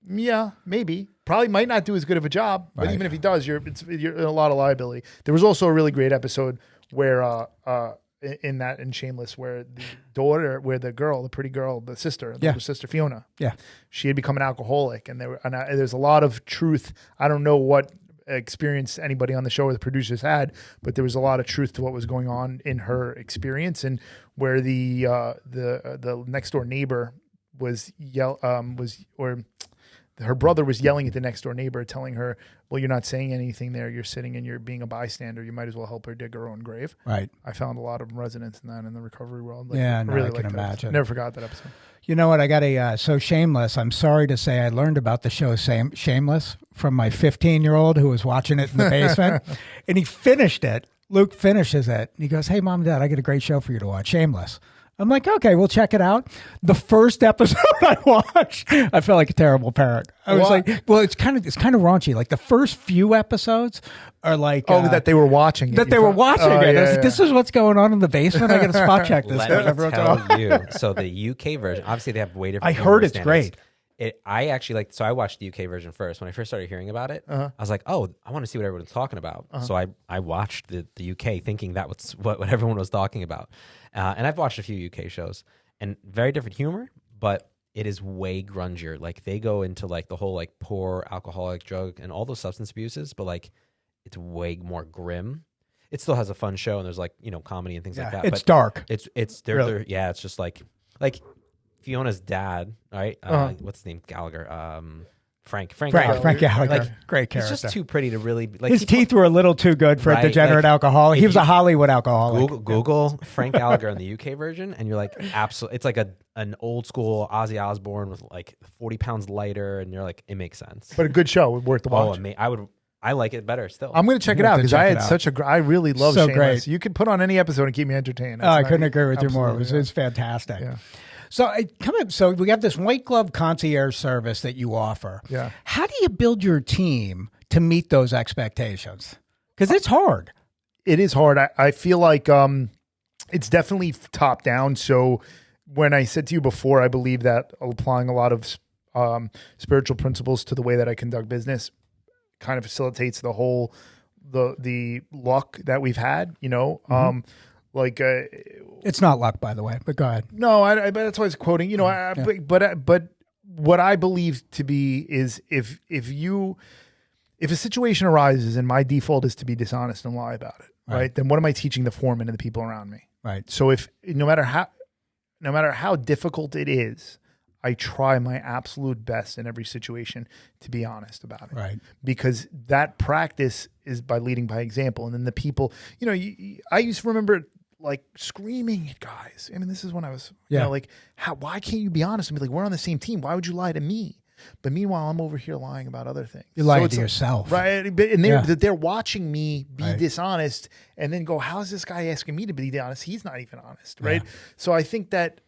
Yeah, maybe. Probably might not do as good of a job, but even if he does, you're in a lot of liability. There was also a really great episode where in Shameless, where the daughter, where the pretty girl, the sister, the older sister Fiona, she had become an alcoholic, and there's a lot of truth. I don't know what experience anybody on the show or the producers had, but there was a lot of truth to what was going on in her experience, and where the next door neighbor her brother was yelling at the next door neighbor, telling her, "Well, you're not saying anything there. You're sitting and you're being a bystander. You might as well help her dig her own grave." Right. I found a lot of resonance in that in the recovery world. I can imagine. Never forgot that episode. You know what? I got so Shameless. I'm sorry to say I learned about the show Shameless from my 15-year-old who was watching it in the basement. And he finished it. Luke finishes it. And he goes, "Hey, Mom and Dad, I got a great show for you to watch, Shameless." I'm like, okay, we'll check it out. The first episode I watched, I felt like a terrible parent. I was like, well, it's kind of raunchy. Like the first few episodes are like, that they were watching it. This is what's going on in the basement. I got to spot check this. Let me tell you. So the UK version, obviously they have way different. I heard it's standards. great. I actually I watched the UK version first. When I first started hearing about it, I was like, oh, I want to see what everyone's talking about. So I watched the UK thinking that was what everyone was talking about. And I've watched a few UK shows, and very different humor, but it is way grungier. Like they go into like the whole like poor alcoholic drug and all those substance abuses, but like it's way more grim. It still has a fun show, and there's like comedy and things like that. It's dark. It's it's just like Fiona's dad, right? What's his name? Gallagher. Frank Gallagher. Like, great character. He's just too pretty to really like. His teeth were a little too good for a degenerate alcoholic. He was a Hollywood alcoholic. Google Frank Gallagher in the UK version, and you're like, absolutely. It's like an old school Ozzy Osbourne with like 40 pounds lighter, and you're like, it makes sense. But a good show, worth the watch. I like it better still. I'm going to check it out because I really love Shameless. Great. You could put on any episode and keep me entertained. I couldn't agree with you more. It's fantastic. Yeah. So we have this white glove concierge service that you offer. Yeah. How do you build your team to meet those expectations? Because it's hard. It is hard. I feel like it's definitely top down. So when I said to you before, I believe that applying a lot of spiritual principles to the way that I conduct business kind of facilitates the whole the luck that we've had. It's not luck, by the way, but go ahead. No, but that's why I was quoting. But what I believe to be is if a situation arises and my default is to be dishonest and lie about it, right? Then what am I teaching the foreman and the people around me? Right. So if no matter how difficult it is, I try my absolute best in every situation to be honest about it. Right. Because that practice is by leading by example. And then the people, I used to remember like screaming at guys. I mean, this is when I was, like, why can't you be honest and be like, we're on the same team. Why would you lie to me? But meanwhile, I'm over here lying about other things. You're lying to yourself. Right. And they're watching me be dishonest and then go, how's this guy asking me to be honest? He's not even honest. Right. Yeah. So I think that,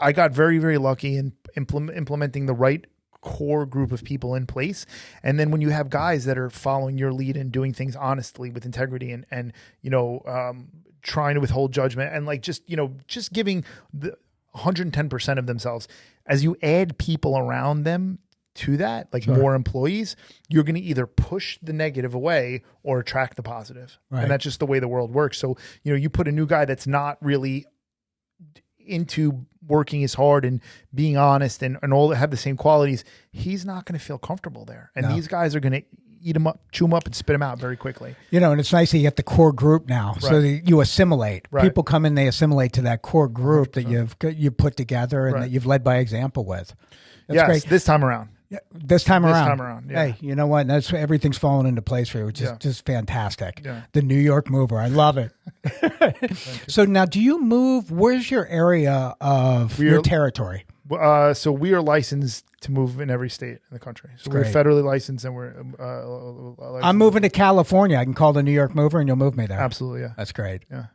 I got very, very lucky in implementing the right core group of people in place. And then when you have guys that are following your lead and doing things honestly with integrity and trying to withhold judgment and like just giving the 110% of themselves, as you add people around them to that, like more employees, you're going to either push the negative away or attract the positive. Right. And that's just the way the world works. So, you put a new guy that's not really into working as hard and being honest and all that have the same qualities, he's not going to feel comfortable there. And these guys are going to eat him up, chew him up, and spit him out very quickly. And it's nice that you get the core group now, so that you assimilate. Right. People come in, they assimilate to that core group 100%. That you've put together and that you've led by example with. That's great. This time around. Yeah, this time around. Yeah. Hey, you know what? Everything's falling into place for you, which is just fantastic. Yeah. The New York mover. I love it. So now, do you move? Where's your area of your territory? So we are licensed to move in every state in the country. So we're federally licensed and we're licensed. I'm moving to California. I can call the New York mover and you'll move me there. Absolutely, yeah. That's great. Yeah.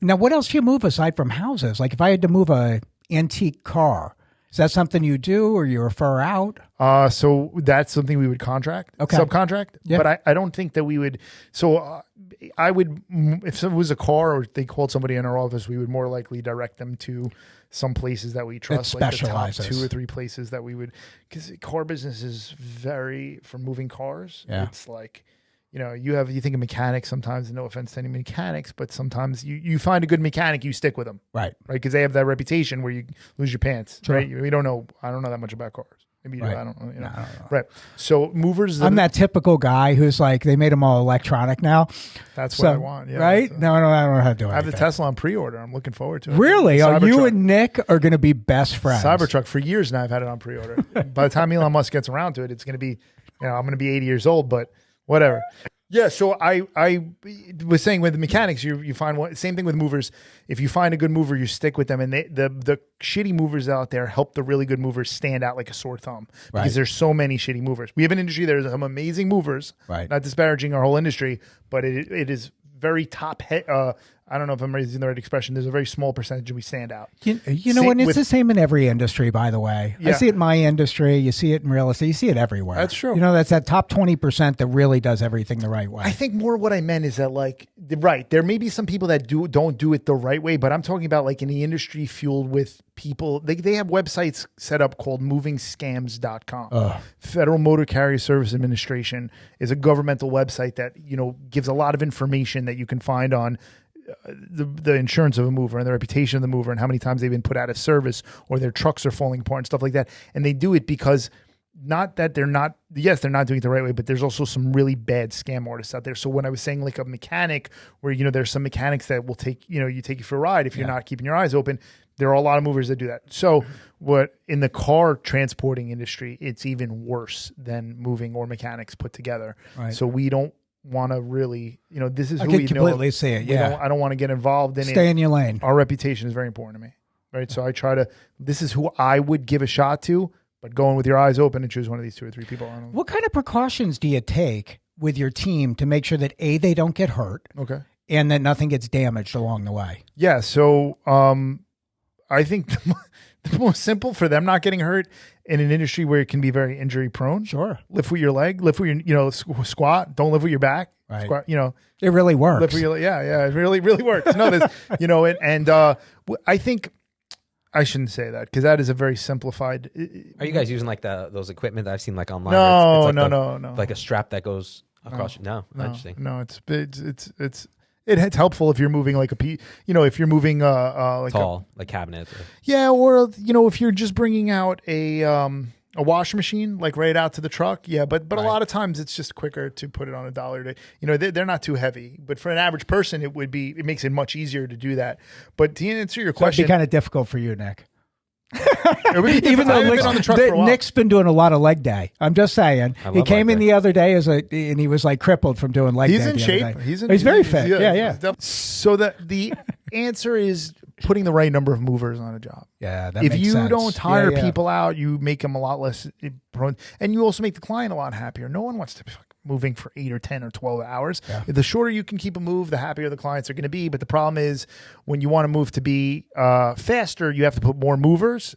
Now, what else do you move aside from houses? Like if I had to move a antique car, is that something you do or you refer out? So that's something we would subcontract. Yeah. But I don't think that we would. So I would, if it was a car or they called somebody in our office, we would more likely direct them to some places that we trust, like the top 2 or 3 places that we would, because car business is very, for moving cars. Yeah. It's like, you think of mechanics sometimes, and no offense to any mechanics, but sometimes you find a good mechanic, you stick with them. Right. Right. Because they have that reputation where you lose your pants. Sure. Right. I don't know that much about cars. Maybe you do. I don't know. No, I don't know. Right. So movers. I'm that typical guy who's like, they made them all electronic now. That's what I want. Yeah. Right. No, I don't know how to do it. I have the Tesla on pre-order. I'm looking forward to it. Really? You and Nick are going to be best friends. Cybertruck for years now. I've had it on pre-order. By the time Elon Musk gets around to it, it's going to be, I'm going to be 80 years old, but whatever. Yeah, so I was saying with the mechanics, you find same thing with movers. If you find a good mover, you stick with them, and the shitty movers out there help the really good movers stand out like a sore thumb because there's so many shitty movers. We have an industry, there's some amazing movers, not disparaging our whole industry, but it is very top head. I don't know if I'm using the right expression. There's a very small percentage and we stand out. You know what? It's the same in every industry, by the way. Yeah. I see it in my industry. You see it in real estate. You see it everywhere. That's true. That's that top 20% that really does everything the right way. I think more what I meant is that there may be some people that don't do it the right way, but I'm talking about like in the industry fueled with people. They have websites set up called movingscams.com. Federal Motor Carrier Service Administration is a governmental website that, gives a lot of information that you can find on the insurance of a mover and the reputation of the mover and how many times they've been put out of service or their trucks are falling apart and stuff like that. And they do it because not that they're not doing it the right way, but there's also some really bad scam artists out there. So when I was saying like a mechanic where, there's some mechanics that will take you for a ride if you're not keeping your eyes open, there are a lot of movers that do that. So what in the car transporting industry, it's even worse than moving or mechanics put together. Right. So we don't want to really, this is who we know. I can completely see it. Yeah. I don't want to get involved in it. Stay in your lane. Our reputation is very important to me. Right. So I try to, this is who I would give a shot to, but going with your eyes open and choose one of these 2 or 3 people. What kind of precautions do you take with your team to make sure that they don't get hurt? Okay. And that nothing gets damaged along the way? Yeah. So, I think the most simple for them not getting hurt in an industry where it can be very injury prone. Sure. Lift with your leg, lift with your, squat. Don't lift with your back. Right. Squat, it really works. Lift with it really, really works. No, this, I think I shouldn't say that because that is a very simplified. Are you guys using like those equipment that I've seen like online? No, no. Like a strap that goes across. No, interesting. No, It's helpful if you're moving like if you're moving like tall, like cabinets. or if you're just bringing out a washing machine like right out to the truck. Yeah, but a lot of times it's just quicker to put it on a dollar day. They're not too heavy, but for an average person, it makes it much easier to do that. But to answer your question, it'd be kind of difficult for you, Nick. Even though Nick's on the truck for a while. Nick's been doing a lot of leg day. I'm just saying. He came in the other day and he was like crippled from doing leg day. He's in shape. He's very fit. Yeah. So the answer is putting the right number of movers on a job. Yeah, that makes sense. If you don't tire people out, you make them a lot less prone, and you also make the client a lot happier. No one wants to be moving for 8 or 10 or 12 hours. Yeah. The shorter you can keep a move, the happier the clients are going to be. But the problem is when you want to move to be faster, you have to put more movers,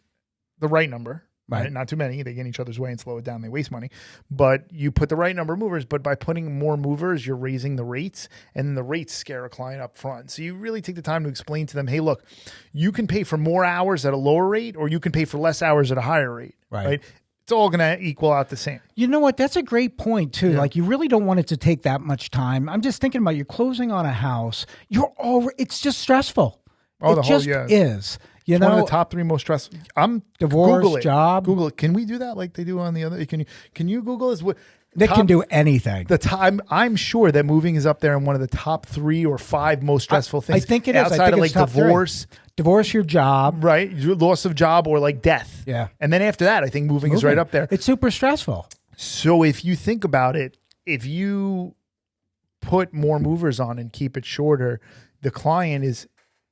the right number. Right. Not too many. They get in each other's way and slow it down. They waste money. But you put the right number of movers. But by putting more movers, you're raising the rates. And then the rates scare a client up front. So you really take the time to explain to them, hey, look, you can pay for more hours at a lower rate or you can pay for less hours at a higher rate. Right? It's all going to equal out the same. You know what? That's a great point, too. Yeah. Like, you really don't want it to take that much time. I'm just thinking about you're closing on a house. It's just stressful. It just is. One of the top 3 most stressful. Divorce, Google it. job. Google it. Can we do that like they do on the other? Can you Google this? Nick can do anything. I'm sure that moving is up there in one of the top 3 or 5 most stressful things. I think it is. Outside of like divorce. 3. Divorce, your job. Right. Your loss of job or like death. Yeah. And then after that, I think moving is right up there. It's super stressful. So if you think about it, if you put more movers on and keep it shorter, the client is...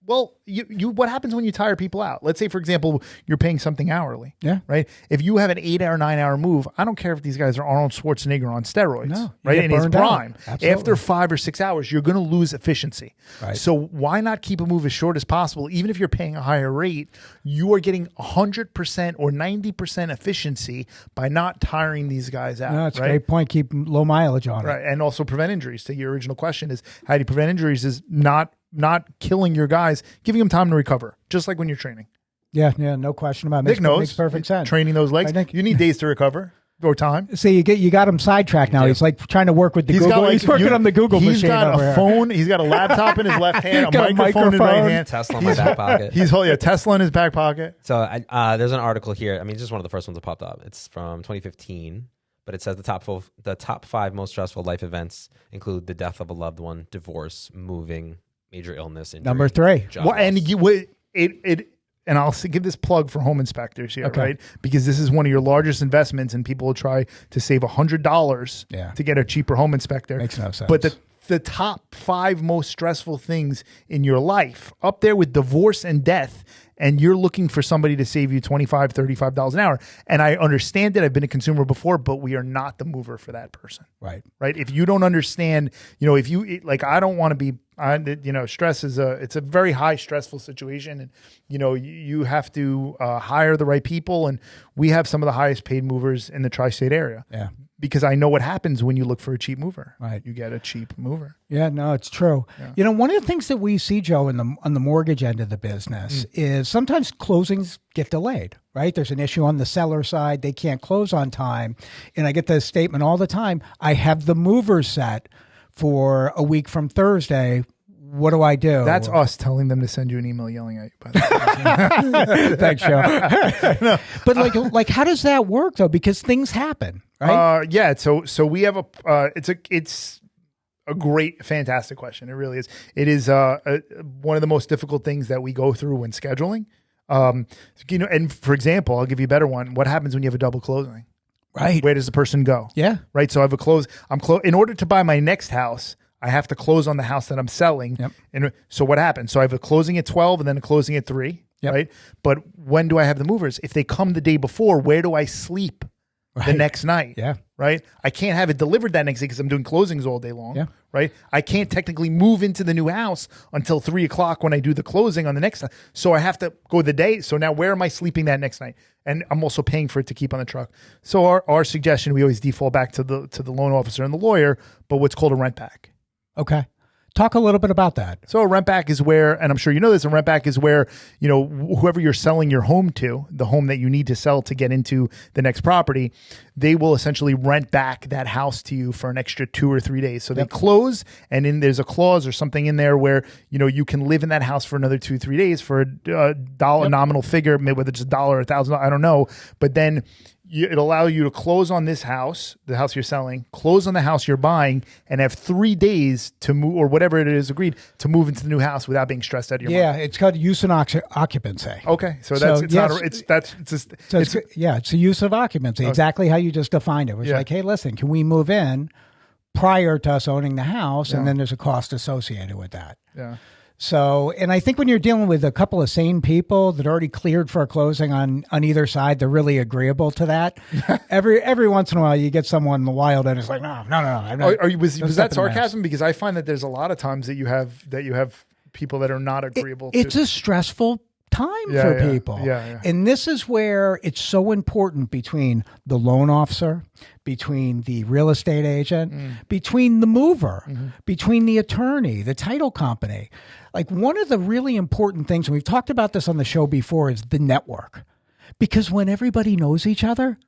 Well, what happens when you tire people out? Let's say, for example, you're paying something hourly. Yeah. Right? If you have an 8-hour, 9-hour move, I don't care if these guys are Arnold Schwarzenegger on steroids. No, right? In his prime. After 5 or 6 hours, you're going to lose efficiency. Right. So why not keep a move as short as possible? Even if you're paying a higher rate, you are getting 100% or 90% efficiency by not tiring these guys out. No, that's a great point. Keep low mileage on it. Right. And also prevent injuries. To your original question is, how do you prevent injuries is not killing your guys, giving them time to recover, just like when you're training. Yeah, no question about it. Nick knows. Makes perfect sense. Training those legs, you need days to recover or time. See, you got him sidetracked now. He's like trying to work with the Google. He's working on the Google machine. He's got a phone. He's got a laptop in his left hand, a microphone in his right hand. Tesla in my back pocket. He's holding a Tesla in his back pocket. So there's an article here. I mean, just one of the first ones that popped up. It's from 2015. But it says the top 5 most stressful life events include the death of a loved one, divorce, moving, major illness, injury, number 3. Well, and and I'll give this plug for home inspectors here, right? Because this is one of your largest investments, and people will try to save $100 to get a cheaper home inspector. Makes no sense. But the top 5 most stressful things in your life, up there with divorce and death, and you're looking for somebody to save you $25, $35 an hour. And I understand it. I've been a consumer before, but we are not the mover for that person. Right. If you don't understand, if you I don't want to be, stress it's a very high stressful situation. And, you have to hire the right people. And we have some of the highest paid movers in the tri-state area. Yeah. Because I know what happens when you look for a cheap mover. Right. You get a cheap mover. Yeah, no, it's true. Yeah. One of the things that we see, Joe, on the mortgage end of the business is sometimes closings get delayed, right? There's an issue on the seller side. They can't close on time. And I get the statement all the time, I have the mover set for a week from Thursday. What do I do? That's us telling them to send you an email yelling at you. By the way. Thanks, Joe. No. But like, how does that work though? Because things happen, right? Yeah. So we have it's a great, fantastic question. It really is. It is one of the most difficult things that we go through when scheduling. And for example, I'll give you a better one. What happens when you have a double closing? Right. Where does the person go? Yeah. Right. So I have a close. In order to buy my next house, I have to close on the house that I'm selling. Yep. And so what happens? So I have a closing at 12 and then a closing at 3. Yep. Right. But when do I have the movers? If they come the day before, where do I sleep the next night? Yeah. Right. I can't have it delivered that next day because I'm doing closings all day long. Yeah. Right. I can't technically move into the new house until 3:00 when I do the closing on the next night. So I have to go the day. So now where am I sleeping that next night? And I'm also paying for it to keep on the truck. So our suggestion, we always default back to the loan officer and the lawyer, but what's called a rent back. Okay. Talk a little bit about that. So a rent back is where, and I'm sure you know this, a rent back is where, whoever you're selling your home to, the home that you need to sell to get into the next property, they will essentially rent back that house to you for an extra 2 or 3 days. So they close, and then there's a clause or something in there where, you can live in that house for another 2 or 3 days for a dollar nominal figure, maybe whether it's $1 or $1,000, I don't know. But then it'll allow you to close on this house, the house you're selling, close on the house you're buying, and have 3 days to move, or whatever it is agreed, to move into the new house without being stressed out of your mind. Yeah, it's called use and occupancy. Okay, so it's a use of occupancy, exactly how you just defined it. It was like, hey, listen, can we move in prior to us owning the house? And then there's a cost associated with that. Yeah. So, and I think when you're dealing with a couple of sane people that already cleared for a closing on either side, they're really agreeable to that. Every once in a while, you get someone in the wild and it's like, no. I'm not, was that sarcasm? Because I find that there's a lot of times that you have people that are not agreeable. It's a stressful time for people. Yeah. And this is where it's so important between the loan officer, between the real estate agent, between the mover, between the attorney, the title company. Like, one of the really important things, and we've talked about this on the show before, is the network. Because when everybody knows each other,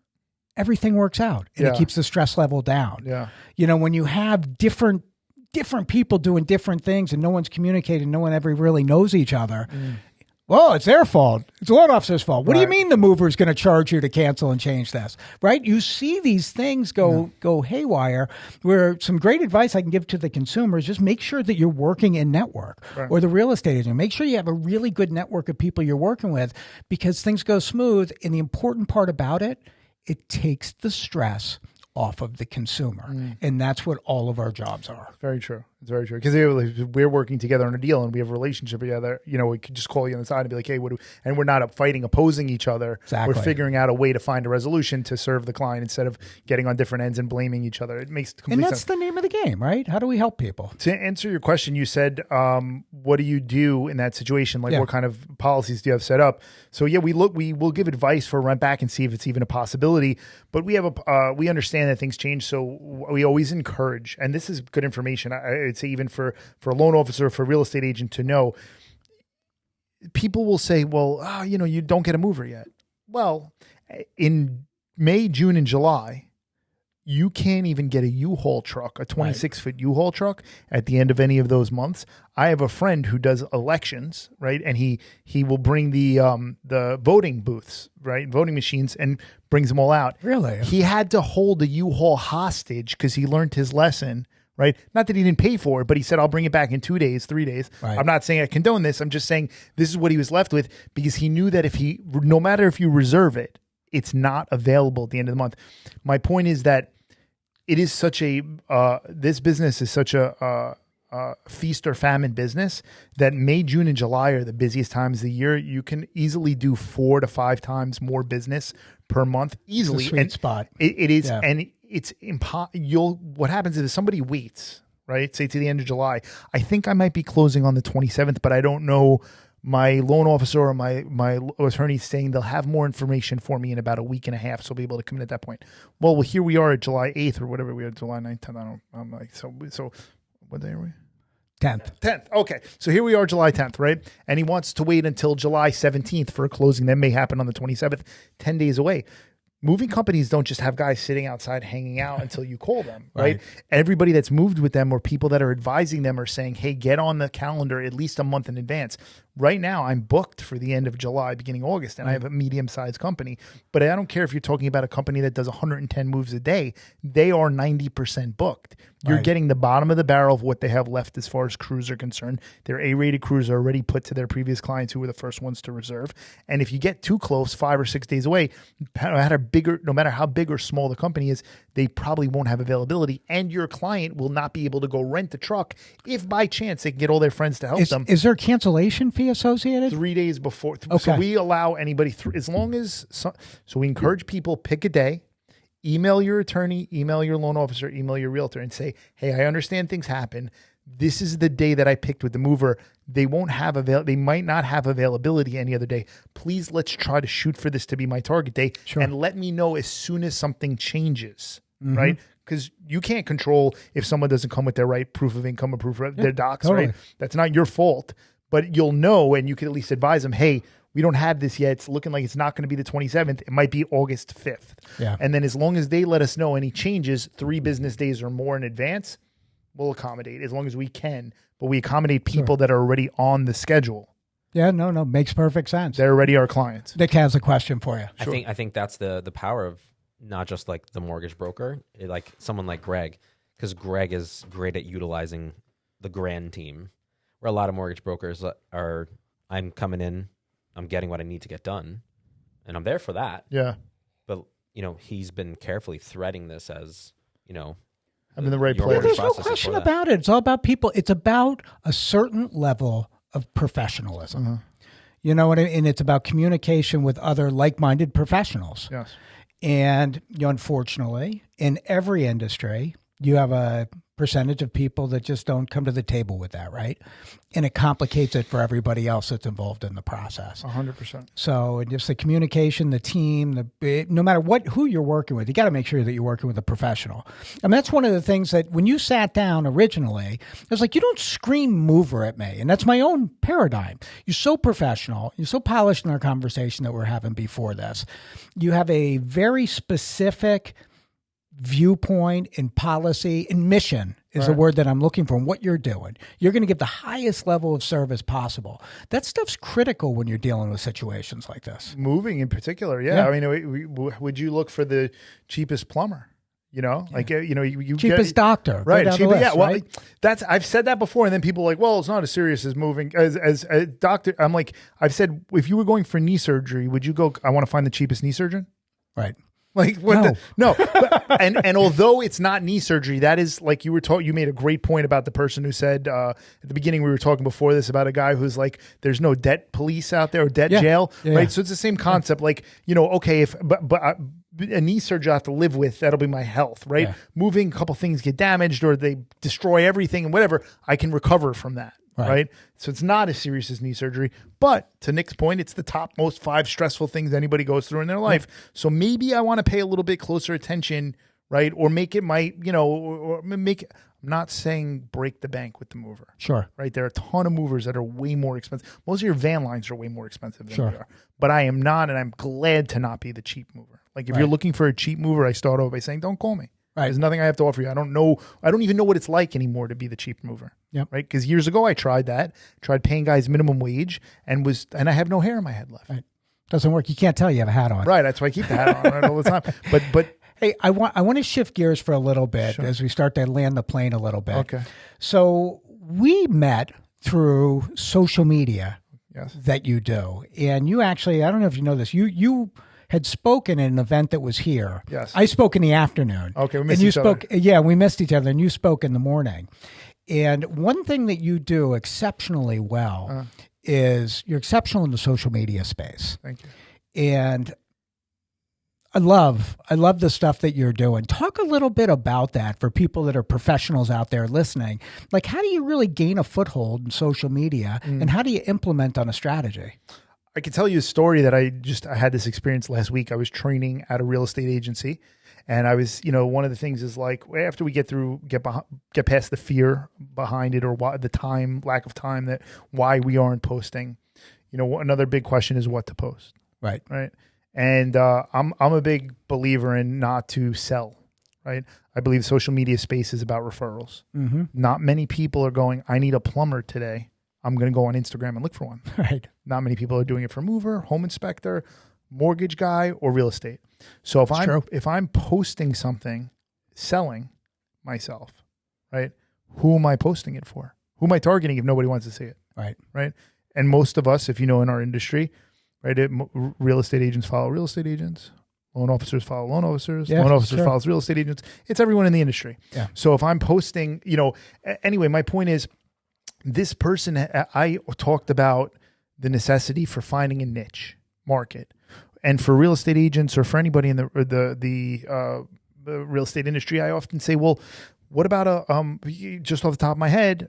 everything works out and it keeps the stress level down. Yeah. When you have different people doing different things and no one's communicating, no one ever really knows each other. Well, it's their fault. It's the loan officer's fault. What do you mean the mover is going to charge you to cancel and change this? Right? You see these things go haywire, where some great advice I can give to the consumer is just make sure that you're working in network, or the real estate agent. Make sure you have a really good network of people you're working with, because things go smooth. And the important part about it, it takes the stress off of the consumer. And that's what all of our jobs are. Very true. It's very true. Because we're working together on a deal and we have a relationship together. We could just call you on the side and be like, hey, and we're not fighting, opposing each other. Exactly. We're figuring out a way to find a resolution to serve the client instead of getting on different ends and blaming each other. It makes complete sense. And that's the name of the game, right? How do we help people? To answer your question, you said, what do you do in that situation? Like, what kind of policies do you have set up? So we will give advice for rent back and see if it's even a possibility. But we have we understand that things change. So we always encourage, and this is good information. I'd say even for a loan officer, for a real estate agent to know, people will say, well, you don't get a mover yet. Well, in May, June, and July, you can't even get a U-Haul truck, a 26-foot U-Haul truck at the end of any of those months. I have a friend who does elections, right? And he will bring the voting booths, right? Voting machines, and brings them all out. Really? He had to hold a U-Haul hostage because he learned his lesson, right? Not that he didn't pay for it, but he said, I'll bring it back in 2 days, 3 days. Right. I'm not saying I condone this. I'm just saying this is what he was left with, because he knew that no matter if you reserve it, it's not available at the end of the month. My point is that it is such this business is such a feast or famine business that May, June, and July are the busiest times of the year. You can easily do 4 to 5 times more business per month easily. It's a sweet spot. It is, and it's impossible. What happens is if somebody waits, right, say to the end of July, I think I might be closing on the 27th, but I don't know. My loan officer or my attorney saying they'll have more information for me in about a week and a half, so I'll be able to come in at that point. Well, here we are at July 8th or whatever we are, July 9th, 10th. I'm like, so what day are we? 10th. 10th. Okay. So here we are, July 10th, right? And he wants to wait until July 17th for a closing that may happen on the 27th, 10 days away. Moving companies don't just have guys sitting outside hanging out until you call them, right? Everybody that's moved with them or people that are advising them are saying, hey, get on the calendar at least a month in advance. Right now, I'm booked for the end of July, beginning of August, and I have a medium-sized company. But I don't care if you're talking about a company that does 110 moves a day. They are 90% booked. You're getting the bottom of the barrel of what they have left as far as crews are concerned. Their A-rated crews are already put to their previous clients who were the first ones to reserve. And if you get too close, 5 or 6 days away, no matter how big or small the company is, they probably won't have availability. And your client will not be able to go rent the truck if by chance they can get all their friends to help them. Is there a cancellation fee associated? 3 days before. Okay. So we allow anybody, as long as, so we encourage people, pick a day, email your attorney, email your loan officer, email your realtor and say, hey, I understand things happen. This is the day that I picked with the mover. They might not have availability any other day. Please, let's try to shoot for this to be my target day. Sure. And let me know as soon as something changes, right? because you can't control if someone doesn't come with their right proof of income or proof of their docs, totally. right? That's not your fault, but you'll know, and you can at least advise them, hey, we don't have this yet. It's looking like it's not going to be the 27th. It might be August 5th. Yeah. And then as long as they let us know any changes 3 business days or more in advance, we'll accommodate as long as we can. But we accommodate people that are already on the schedule. Yeah, no, makes perfect sense. They're already our clients. Nick has a question for you. I think that's the power of not just like the mortgage broker, like someone like Greg, because Greg is great at utilizing the grand team, where a lot of mortgage brokers are, I'm coming in, I'm getting what I need to get done, and I'm there for that. Yeah. But, he's been carefully threading this as, I'm in the right place. There's no question about it. It's all about people. It's about a certain level of professionalism. You know what I mean? And it's about communication with other like-minded professionals. Yes. And unfortunately, in every industry, you have a percentage of people that just don't come to the table with that, right? And it complicates it for everybody else that's involved in the process. 100%. So just the communication, the team, no matter who you're working with, you got to make sure that you're working with a professional. I mean, that's one of the things that when you sat down originally, it was like, you don't scream mover at me. And that's my own paradigm. You're so professional. You're so polished in our conversation that we're having before this. You have a very specific viewpoint and policy and mission is the word that I'm looking for, and what you're doing. You're going to give the highest level of service possible. That stuff's critical when you're dealing with situations like this. Moving in particular, yeah. I mean, would you look for the cheapest plumber? You cheapest doctor, right? List, well, right? that's I've said that before, and then people are like, well, it's not as serious as moving as a doctor. I'm like, I've said, if you were going for knee surgery, would you go? I want to find the cheapest knee surgeon, right? Like what? No. And although it's not knee surgery, that is like you made a great point about the person who said at the beginning, we were talking before this about a guy who's like, there's no debt police out there or debt jail, right? Yeah. So it's the same concept. Like, okay, but a knee surgery I have to live with, that'll be my health, right? Yeah. Moving, a couple things get damaged or they destroy everything and whatever, I can recover from that. Right. So it's not as serious as knee surgery. But to Nick's point, it's the top most 5 stressful things anybody goes through in their life. So maybe I want to pay a little bit closer attention, right? Or make it I'm not saying break the bank with the mover. Sure. Right. There are a ton of movers that are way more expensive. Most of your van lines are way more expensive than we are. But I am not, and I'm glad to not be the cheap mover. Like if you're looking for a cheap mover, I start off by saying, don't call me. Right. There's nothing I have to offer you. I don't even know what it's like anymore to be the cheap mover. Yep. Right. Because years ago I tried paying guys minimum wage and I have no hair in my head left. Right. Doesn't work. You can't tell you have a hat on. Right. That's why I keep the hat on all the time. But hey, I want to shift gears for a little bit as we start to land the plane a little bit. Okay. So we met through social media yes. that you do. And you actually, I don't know if you know this, you had spoken at an event that was here. Yes. I spoke in the afternoon. Okay, we missed each other. Yeah, we missed each other, and you spoke in the morning. And one thing that you do exceptionally well is you're exceptional in the social media space. Thank you. And I love the stuff that you're doing. Talk a little bit about that for people that are professionals out there listening. Like, how do you really gain a foothold in social media, and how do you implement on a strategy? I can tell you a story that I had this experience last week. I was training at a real estate agency, and I was, one of the things is like after we get past the fear behind it or lack of time why we aren't posting, another big question is what to post. Right. Right. And I'm a big believer in not to sell. Right. I believe social media space is about referrals. Mm-hmm. Not many people are going, I need a plumber today. I'm going to go on Instagram and look for one. Right. Not many people are doing it for mover, home inspector, mortgage guy, or real estate. So if I'm posting something, selling myself, right? Who am I posting it for? Who am I targeting if nobody wants to see it? Right. Right. And most of us, if you know, in our industry, right, real estate agents follow real estate agents. Loan officers follow loan officers. Yeah, loan officers follow real estate agents. It's everyone in the industry. Yeah. So if I'm posting, anyway, my point is, this person, I talked about the necessity for finding a niche market, and for real estate agents or for anybody in the real estate industry, I often say, well, what about just off the top of my head?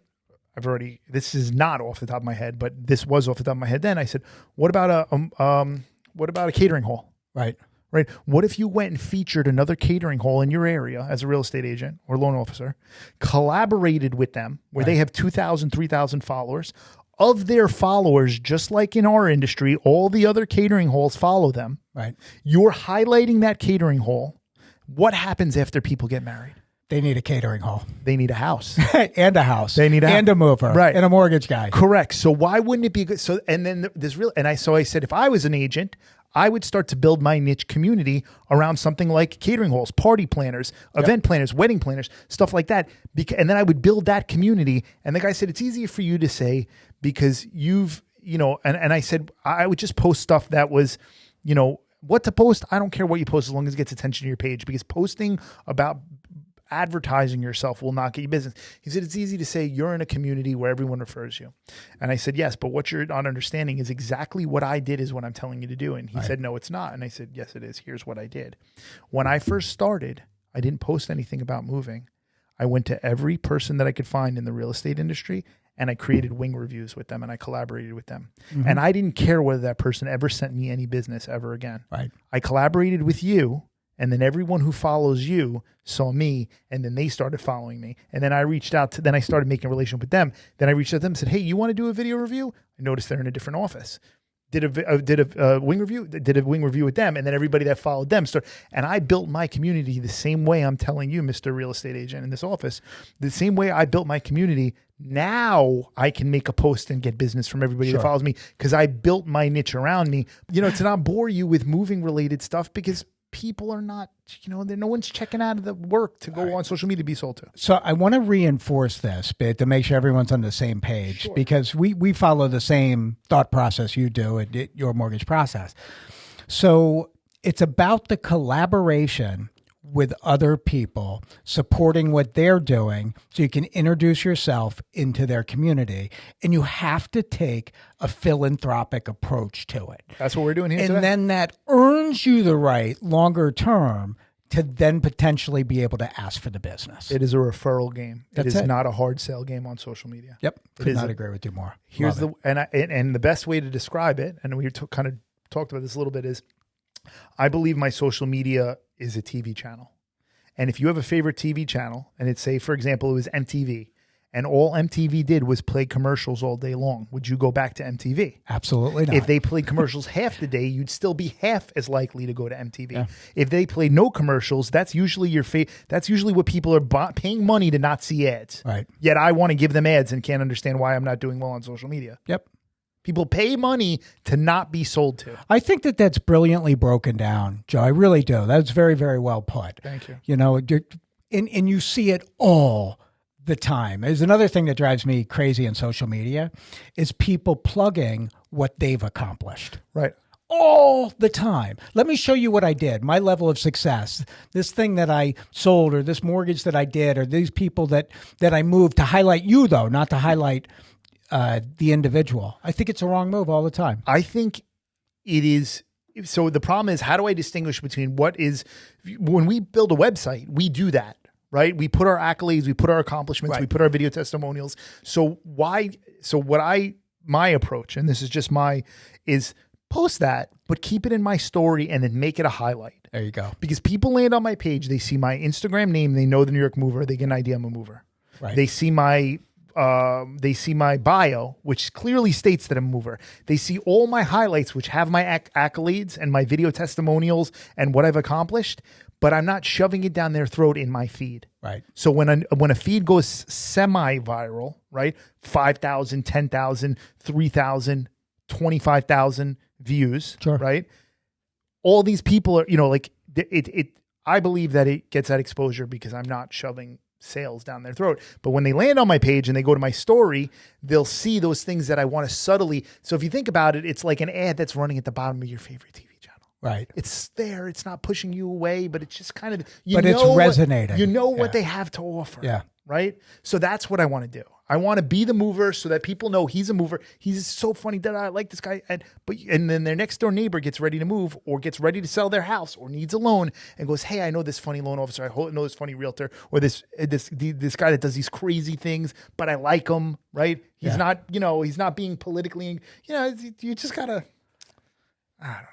This is not off the top of my head, but this was off the top of my head. Then I said, what about a catering hall? Right. right? What if you went and featured another catering hall in your area as a real estate agent or loan officer, collaborated with them where they have 2,000, 3,000 followers. Of their followers, just like in our industry, all the other catering halls follow them. Right. You're highlighting that catering hall. What happens after people get married? They need a catering hall. They need a house. And a house. They need and a mover. Right. And a mortgage guy. Correct. So why wouldn't it be good? So, and then I said, if I was an agent, I would start to build my niche community around something like catering halls, party planners, event planners, wedding planners, stuff like that. And then I would build that community. And the guy said, it's easier for you to say because you've, and I said, I would just post stuff that was, what to post. I don't care what you post as long as it gets attention to your page, because posting about advertising yourself will not get you business. He said, it's easy to say you're in a community where everyone refers you. And I said, yes, but what you're not understanding is exactly what I did is what I'm telling you to do. And he said, no, it's not. And I said, yes, it is. Here's what I did. When I first started, I didn't post anything about moving. I went to every person that I could find in the real estate industry and I created wing reviews with them and I collaborated with them. Mm-hmm. And I didn't care whether that person ever sent me any business ever again. Right. I collaborated with you. And then everyone who follows you saw me, and then they started following me. And then I reached out to, then I started making a relationship with them. Then I reached out to them and said, hey, you want to do a video review? I noticed they're in a different office. Did a wing review with them. And then everybody that followed them started. And I built my community the same way I'm telling you, Mr. Real Estate Agent in this office, the same way I built my community. Now I can make a post and get business from everybody that follows me because I built my niche around me, to not bore you with moving related stuff, because people are not, no one's checking out of the work to go on social media to be sold to. So I want to reinforce this bit to make sure everyone's on the same page, because we follow the same thought process you do at your mortgage process. So it's about the collaboration with other people, supporting what they're doing so you can introduce yourself into their community. And you have to take a philanthropic approach to it. That's what we're doing here and today. Then that earns you the right longer term to then potentially be able to ask for the business. It is a referral game. That's it is not a hard sell game on social media. Yep. Could not agree with you more. Here's and the best way to describe it, and we kind of talked about this a little bit, is I believe my social media is a TV channel. And if you have a favorite TV channel, and it's, say, for example, it was MTV, and all MTV did was play commercials all day long, would you go back to MTV? Absolutely not. If they played commercials half the day, you'd still be half as likely to go to MTV. Yeah. If they played no commercials, that's usually that's usually what people are paying money to not see ads. Right. Yet I want to give them ads and can't understand why I'm not doing well on social media. Yep. People pay money to not be sold to. I think that's brilliantly broken down, Joe. I really do. That's very, very well put. Thank you. And you see it all the time. There's another thing that drives me crazy in social media is people plugging what they've accomplished. Right. All the time. Let me show you what I did, my level of success, this thing that I sold, or this mortgage that I did, or these people that I moved, to highlight you, though, not to highlight the individual. I think it's a wrong move all the time. I think it is. So the problem is, how do I distinguish between what is, when we build a website, we do that, right? We put our accolades, we put our accomplishments, Right. we put our video testimonials. My approach, and this is just is post that, but keep it in my story and then make it a highlight. There you go. Because people land on my page, they see my Instagram name, they know the New York Mover, they get an idea I'm a mover. Right. They see my bio, which clearly states that I'm a mover. They see all my highlights, which have my accolades and my video testimonials and what I've accomplished, but I'm not shoving it down their throat in my feed. Right. So when a feed goes semi-viral, right, 5,000, 10,000, 3,000, 25,000 views, Sure. right? All these people are, I believe that it gets that exposure because I'm not shoving sales down their throat. But when they land on my page and they go to my story, they'll see those things that I want to subtly. So if you think about it, it's like an ad that's running at the bottom of your favorite TV channel. Right. It's there. It's not pushing you away, but it's just kind of, it's resonating. What they have to offer. Yeah. Right. So that's what I want to do. I want to be the mover so that people know he's a mover. He's so funny that I like this guy. And then their next door neighbor gets ready to move or gets ready to sell their house or needs a loan and goes, hey, I know this funny loan officer. I know this funny realtor or this guy that does these crazy things, but I like him. Right. He's not, he's not being politically, you just gotta, I don't know.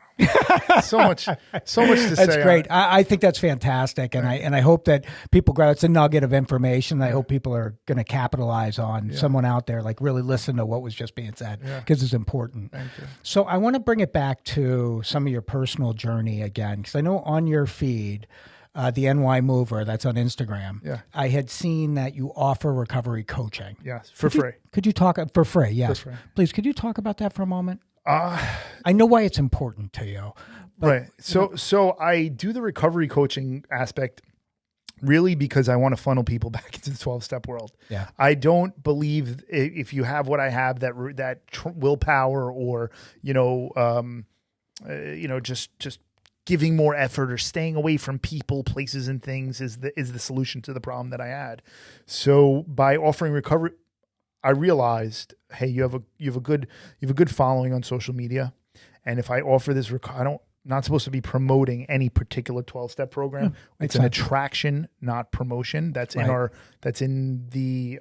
So much to say. That's great. I think that's fantastic, and I hope that people grab. It's a nugget of information. I hope people are going to capitalize on. Someone out there like really listen to what was just being said because it's important. Thank you. So I want to bring it back to some of your personal journey again, because I know on your feed, the NY Mover, that's on Instagram. Yeah. I had seen that you offer recovery coaching. Yes, for free. Could you talk for free? Yes, for free. Please. Could you talk about that for a moment? I know why it's important to you. Right. So I do the recovery coaching aspect really because I want to funnel people back into the 12-step world. Yeah. I don't believe if you have what I have, that willpower or, just giving more effort or staying away from people, places, and things is the solution to the problem that I had. So by offering recovery, I realized, hey, you have a good following on social media, and if I offer this, not supposed to be promoting any particular 12-step program. It's an attraction, not promotion. That's in the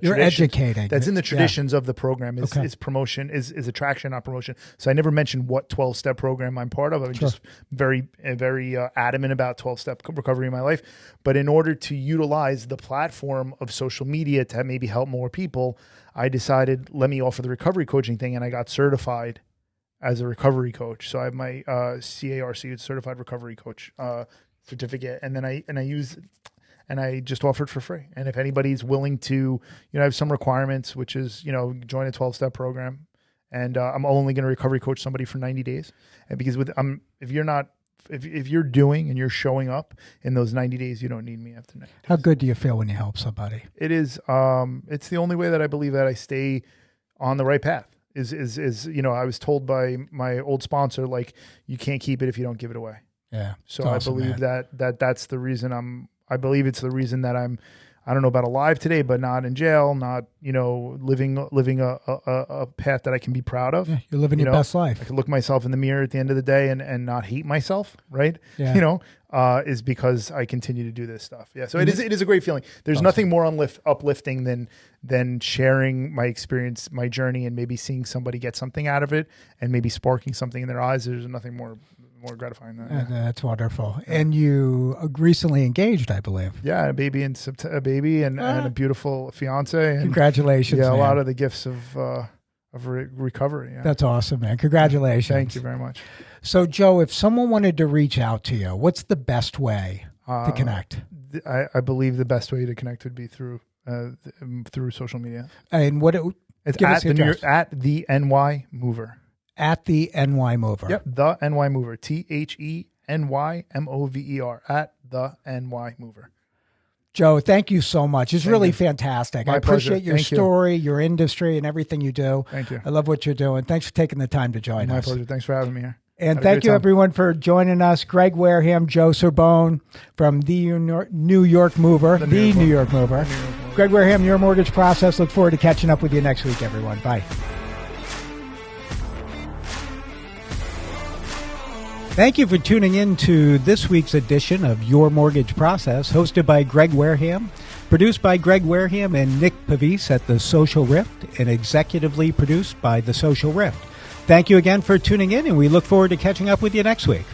you're educating. That's in the traditions of the program is promotion, is attraction, not promotion. So I never mentioned what 12-step program I'm part of. I'm just very adamant about 12-step recovery in my life. But in order to utilize the platform of social media to maybe help more people, I decided, let me offer the recovery coaching thing. And I got certified as a recovery coach. So I have my CARC, Certified Recovery Coach certificate. And then I use it. And I just offer it for free. And if anybody's willing to, I have some requirements, which is, join a 12-step program. And I'm only going to recovery coach somebody for 90 days. And because if you're doing and you're showing up in those 90 days, you don't need me after 90 days. How good do you feel when you help somebody? It is, it's the only way that I believe that I stay on the right path is, I was told by my old sponsor, like, you can't keep it if you don't give it away. Yeah. So awesome, I believe that's the reason I believe it's the reason that I don't know about alive today, but not in jail, not, living a path that I can be proud of. Yeah, you're living your best life. I can look myself in the mirror at the end of the day and not hate myself, right? Yeah. Is because I continue to do this stuff. Yeah. So it is a great feeling. There's nothing more uplifting than sharing my experience, my journey, and maybe seeing somebody get something out of it and maybe sparking something in their eyes. There's nothing more gratifying than that. That's wonderful. Yeah. And you recently engaged, I believe. Yeah, a baby and a beautiful fiance. And congratulations. Yeah, man. a lot of the gifts of recovery. Yeah. That's awesome, man. Congratulations. Thank you very much. So, Joe, if someone wanted to reach out to you, what's the best way to connect? I believe the best way to connect would be through social media. And it's at the NY Mover. At the NY Mover. Yep, the NY Mover. TheNYMover. At the NY Mover. Joe, thank you so much. It's really fantastic. I appreciate your story, your industry, and everything you do. Thank you. I love what you're doing. Thanks for taking the time to join us. My pleasure. Thanks for having me here. And thank you, everyone, for joining us. Greg Wareham, Joe Cerbone from the New York Mover. The New York Mover. Greg Wareham, Your Mortgage Process. Look forward to catching up with you next week, everyone. Bye. Thank you for tuning in to this week's edition of Your Mortgage Process, hosted by Greg Wareham, produced by Greg Wareham and Nick Pavis at The Social Rift, and executively produced by The Social Rift. Thank you again for tuning in, and we look forward to catching up with you next week.